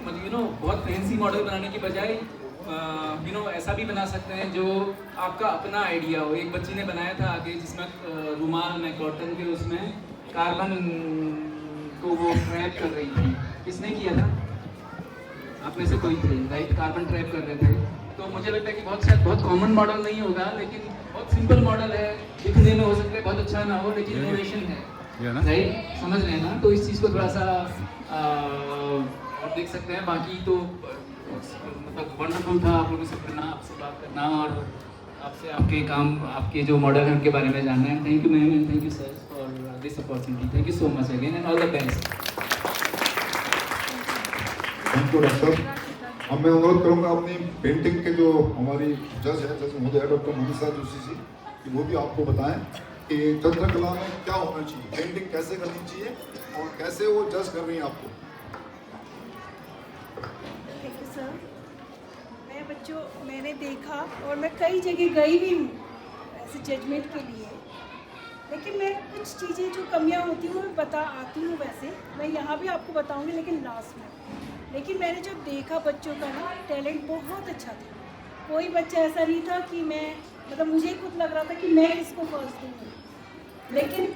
मतलब बहुत फैंसी मॉडल बनाने की बजाय ऐसा भी बना सकते हैं जो आपका अपना आइडिया हो। एक बच्ची ने बनाया था आगे जिसमें रुमाल में कॉटन के उसमें कार्बन को वो ट्रैप कर रही थी। किसने किया था? आप में से कोई थे, राइट? कार्बन ट्रैप कर रहे थे। तो मुझे लगता है कि बहुत कॉमन मॉडल नहीं होगा, लेकिन बहुत सिंपल मॉडल है, दिखने में हो सकता है बहुत अच्छा ना हो, लेकिन इनोवेशन है, राइट? समझ रहे हैं ना। तो इस चीज़ को थोड़ा सा और देख सकते हैं। बाकी तो मतलब वंडरफुल था आप लोगों से मिलना, आपसे बात करना और आपसे आपके काम, आपके जो मॉडल हैं उनके बारे में जानना है। Thank you ma'am and thank you sir for this opportunity. Thank you so much again and all the best. Thank you doctor. अब मैं अनुरोध करूँगा अपनी पेंटिंग के जो हमारी जज है, जज महोदय डॉक्टर मनीषा जोशी जी, कि वो भी आपको बताएं कि चित्रकला में क्या होना चाहिए, पेंटिंग कैसे करनी चाहिए और कैसे वो जज कर रही हैं आपको। Thank you sir. मैंने देखा और मैं कई जगह गई भी हूँ ऐसे जजमेंट के लिए, लेकिन मैं कुछ चीज़ें जो कमियां होती हैं वो मैं बता आती हूँ। वैसे मैं यहाँ भी आपको बताऊँगी लेकिन लास्ट में। लेकिन मैंने जब देखा बच्चों का ना टैलेंट बहुत अच्छा था। कोई बच्चा ऐसा नहीं था कि मैं मतलब मुझे खुद लग रहा था कि मैं इसको फर्स्ट दूँगी, लेकिन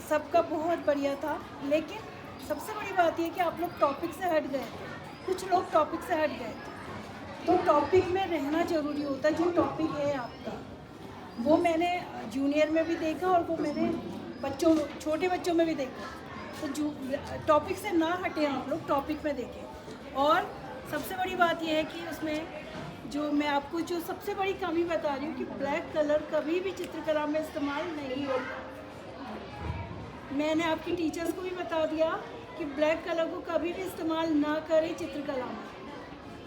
सबका बहुत बढ़िया था। लेकिन सबसे बड़ी बात यह कि आप लोग टॉपिक से हट गए थे, कुछ लोग टॉपिक से हट गए थे। तो टॉपिक में रहना ज़रूरी होता है। जो टॉपिक है आपका वो मैंने जूनियर में भी देखा और वो मैंने छोटे बच्चों में भी देखा। तो टॉपिक से ना हटे आप लोग, टॉपिक में देखें। और सबसे बड़ी बात यह है कि उसमें जो मैं आपको जो सबसे बड़ी कमी बता रही हूँ कि ब्लैक कलर कभी भी चित्रकला में इस्तेमाल नहीं होता। मैंने आपकी टीचर्स को भी बता दिया कि ब्लैक कलर को कभी भी इस्तेमाल ना करें चित्रकला में,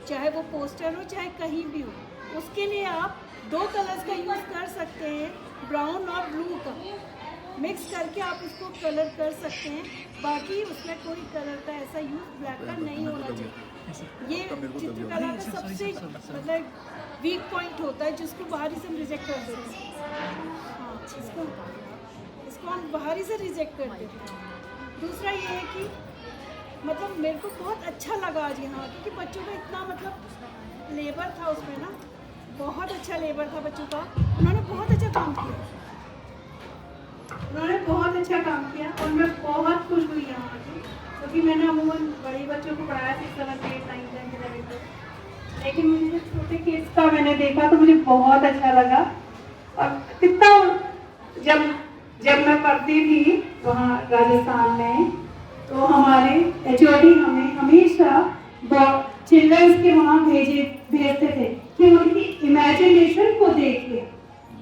चाहे वो पोस्टर हो चाहे कहीं भी हो। उसके लिए आप 2 कलर्स का यूज़ कर सकते हैं, ब्राउन और ब्लू का मिक्स करके आप उसको कलर कर सकते हैं। बाकी उसमें कोई कलर का ऐसा यूज़ ब्लैक का नहीं होना चाहिए। ये चित्रकला का सबसे मतलब वीक पॉइंट होता है जिसको बाहरी से हम रिजेक्ट कर देते हैं। हाँ, इसको हम बाहरी से रिजेक्ट कर देते हैं। दूसरा ये है कि मतलब मेरे को बहुत अच्छा लगा आज यहाँ, क्योंकि बच्चों का इतना मतलब लेबर था उसमें ना, बहुत अच्छा लेबर था बच्चों का। उन्होंने बहुत अच्छा काम किया, और मैं बहुत खुश हुई यहाँ आके, क्योंकि मैंने अमूमन बड़े बच्चों को पढ़ाया 6, 7, 8, 9, 10, 11, लेकिन मुझे छोटे किड्स का मैंने देखा तो मुझे बहुत अच्छा लगा। और कितना जब मैं पढ़ती थी वहाँ राजस्थान में, तो हमारे HOD हमें हमेशा चिल्ड्रंस के वहाँ भेजते थे कि उनकी इमेजिनेशन को देखिए।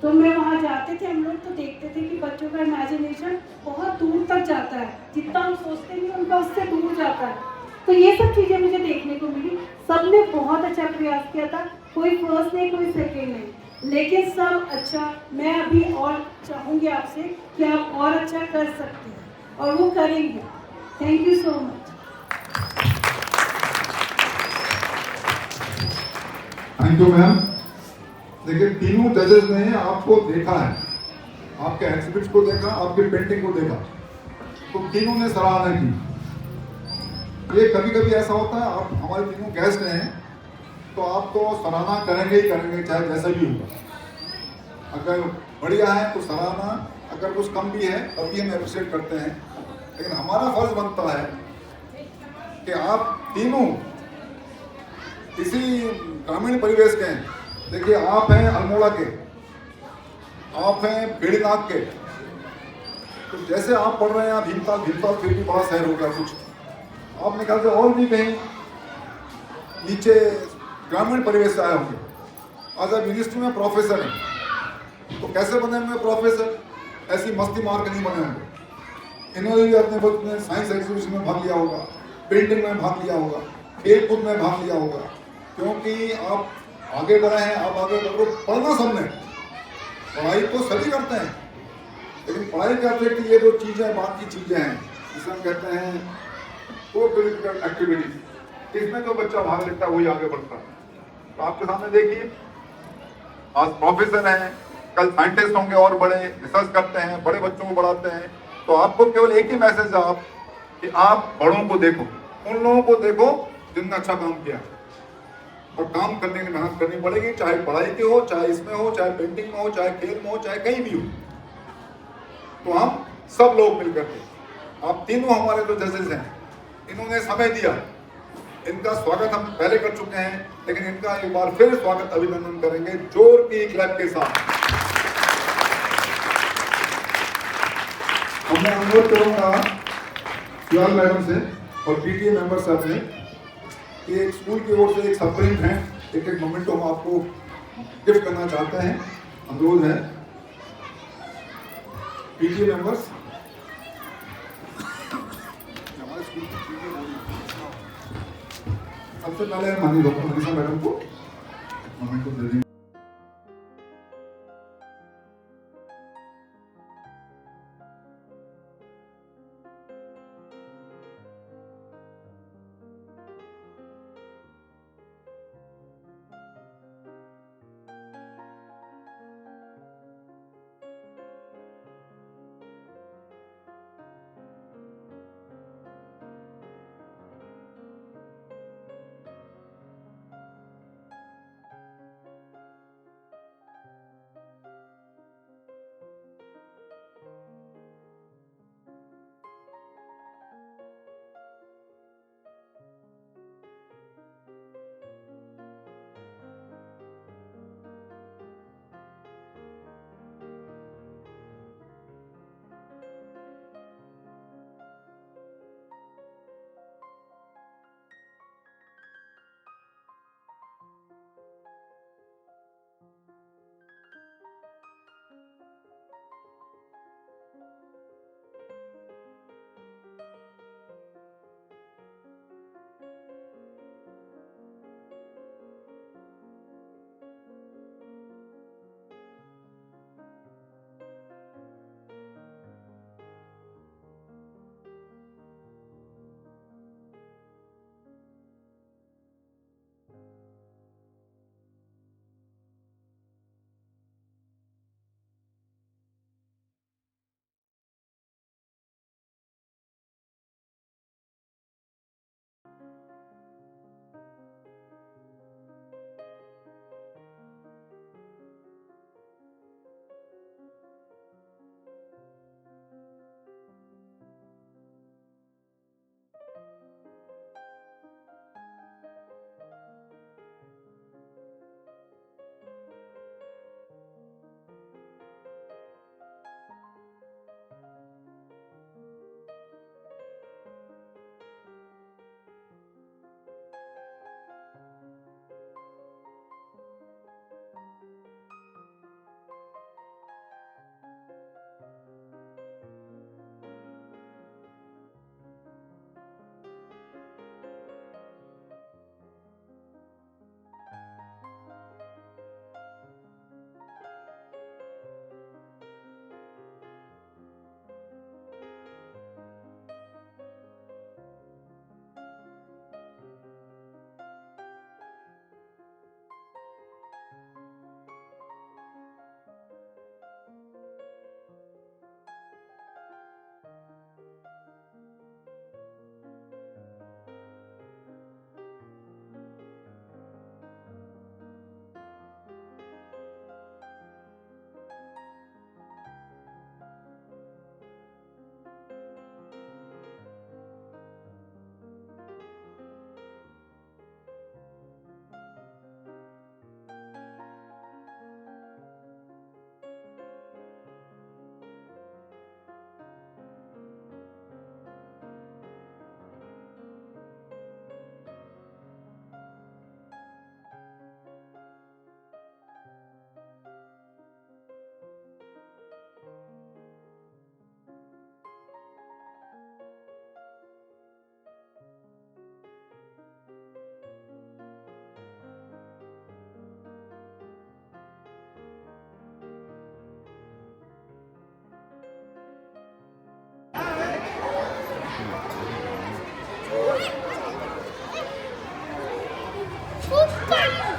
तो मैं वहाँ जाते थे हम लोग, तो देखते थे कि बच्चों का इमेजिनेशन बहुत दूर तक जाता है, जितना हम सोचते नहीं उनका उससे दूर जाता है। तो ये सब चीज़ें मुझे देखने को मिली। सबने बहुत अच्छा प्रयास किया था, कोई फर्स्ट नहीं कोई सेकेंड नहीं, लेकिन सब अच्छा। मैं अभी और चाहूँगी आपसे कि आप और अच्छा कर सकते हैं और वो करेंगे। Thank you so much. Thank you ma'am. देखिए तीनों जजेस ने आपको देखा है, आपके एग्जिबिट्स को देखा, आपकी पेंटिंग को देखा, तो तीनों ने सराहना की। ये कभी कभी ऐसा होता है, आप हमारे तीनों गेस्ट हैं तो आप तो सराहना करेंगे ही करेंगे, चाहे जैसा भी होगा। अगर बढ़िया है तो सराहना, अगर कुछ कम भी है तभी हम अप्रिशिएट करते हैं। लेकिन हमारा फर्ज बनता है कि आप तीनों किसी ग्रामीण परिवेश के हैं। देखिए आप हैं अल्मोड़ा के, आप हैं बेड़ीनाथ के, तो जैसे आप पढ़ रहे हैं भीमताल फिर भी बड़ा शहर हो गया कुछ, आप निकाल के और भी कहीं नीचे ग्रामीण परिवेश से आए होंगे। आज आप यूनिवर्सिटी में प्रोफेसर हैं, तो कैसे बने हुए प्रोफेसर? ऐसी मस्ती मार के नहीं बने होंगे। इन्होंने भी अपने वक्त में साइंस एग्जीबिशन में भाग लिया होगा, पेंटिंग में भाग लिया होगा, खेल कूद में भाग लिया होगा, क्योंकि आप आगे बढ़े हैं। आप आगे बढ़ो, पढ़ना सबने, पढ़ाई तो सभी करते हैं, लेकिन पढ़ाई करते कि ये जो चीज़ें बाकी चीज़ें हैं जिसे हम कहते हैं को करिकुलर एक्टिविटीज, इसमें जो बच्चा भाग लेता है वही आगे बढ़ता है। तो आपके सामने देखिए, आज प्रोफेसर हैं, कल साइंटिस्ट होंगे और बड़े रिसर्च करते हैं, बड़े बच्चों को पढ़ाते हैं। तो आपको केवल एक ही मैसेज है आप कि आप बड़ों को देखो, उन लोगों को देखो जिनने अच्छा काम किया, और काम करने की मेहनत करनी पड़ेगी, चाहे पढ़ाई की हो, चाहे इसमें हो, चाहे पेंटिंग में हो, चाहे खेल में हो, चाहे कहीं भी हो। तो हम सब लोग मिलकर के, आप तीनों हमारे जो जजेस हैं, इन्होंने समय दिया, इनका स्वागत हम पहले कर चुके हैं, लेकिन इनका एक बार फिर स्वागत अभिनंदन करेंगे जोर की क्लैप के साथ। मैं अनुरोध करूंगा सुयाल मैडम से और PTA मेंबर साहब से कि एक स्कूल की ओर से एक सप्रिंट है, एक मोमेंटो हम आपको गिफ्ट करना चाहते हैं। अनुरोध है PTA मेंबर्स, हमारे स्कूल की सबसे पहले माननीय डॉक्टर मनीषा मैडम को मोमेंटो दे देंगे।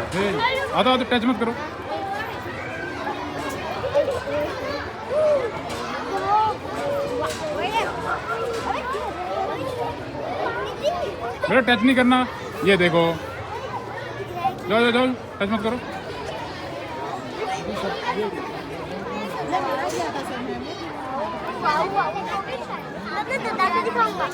आता टच मत करो। बेटा टच नहीं करना, ये देखो, जाओ जाओ जाओ, टच मत करो। दिखाऊंगा।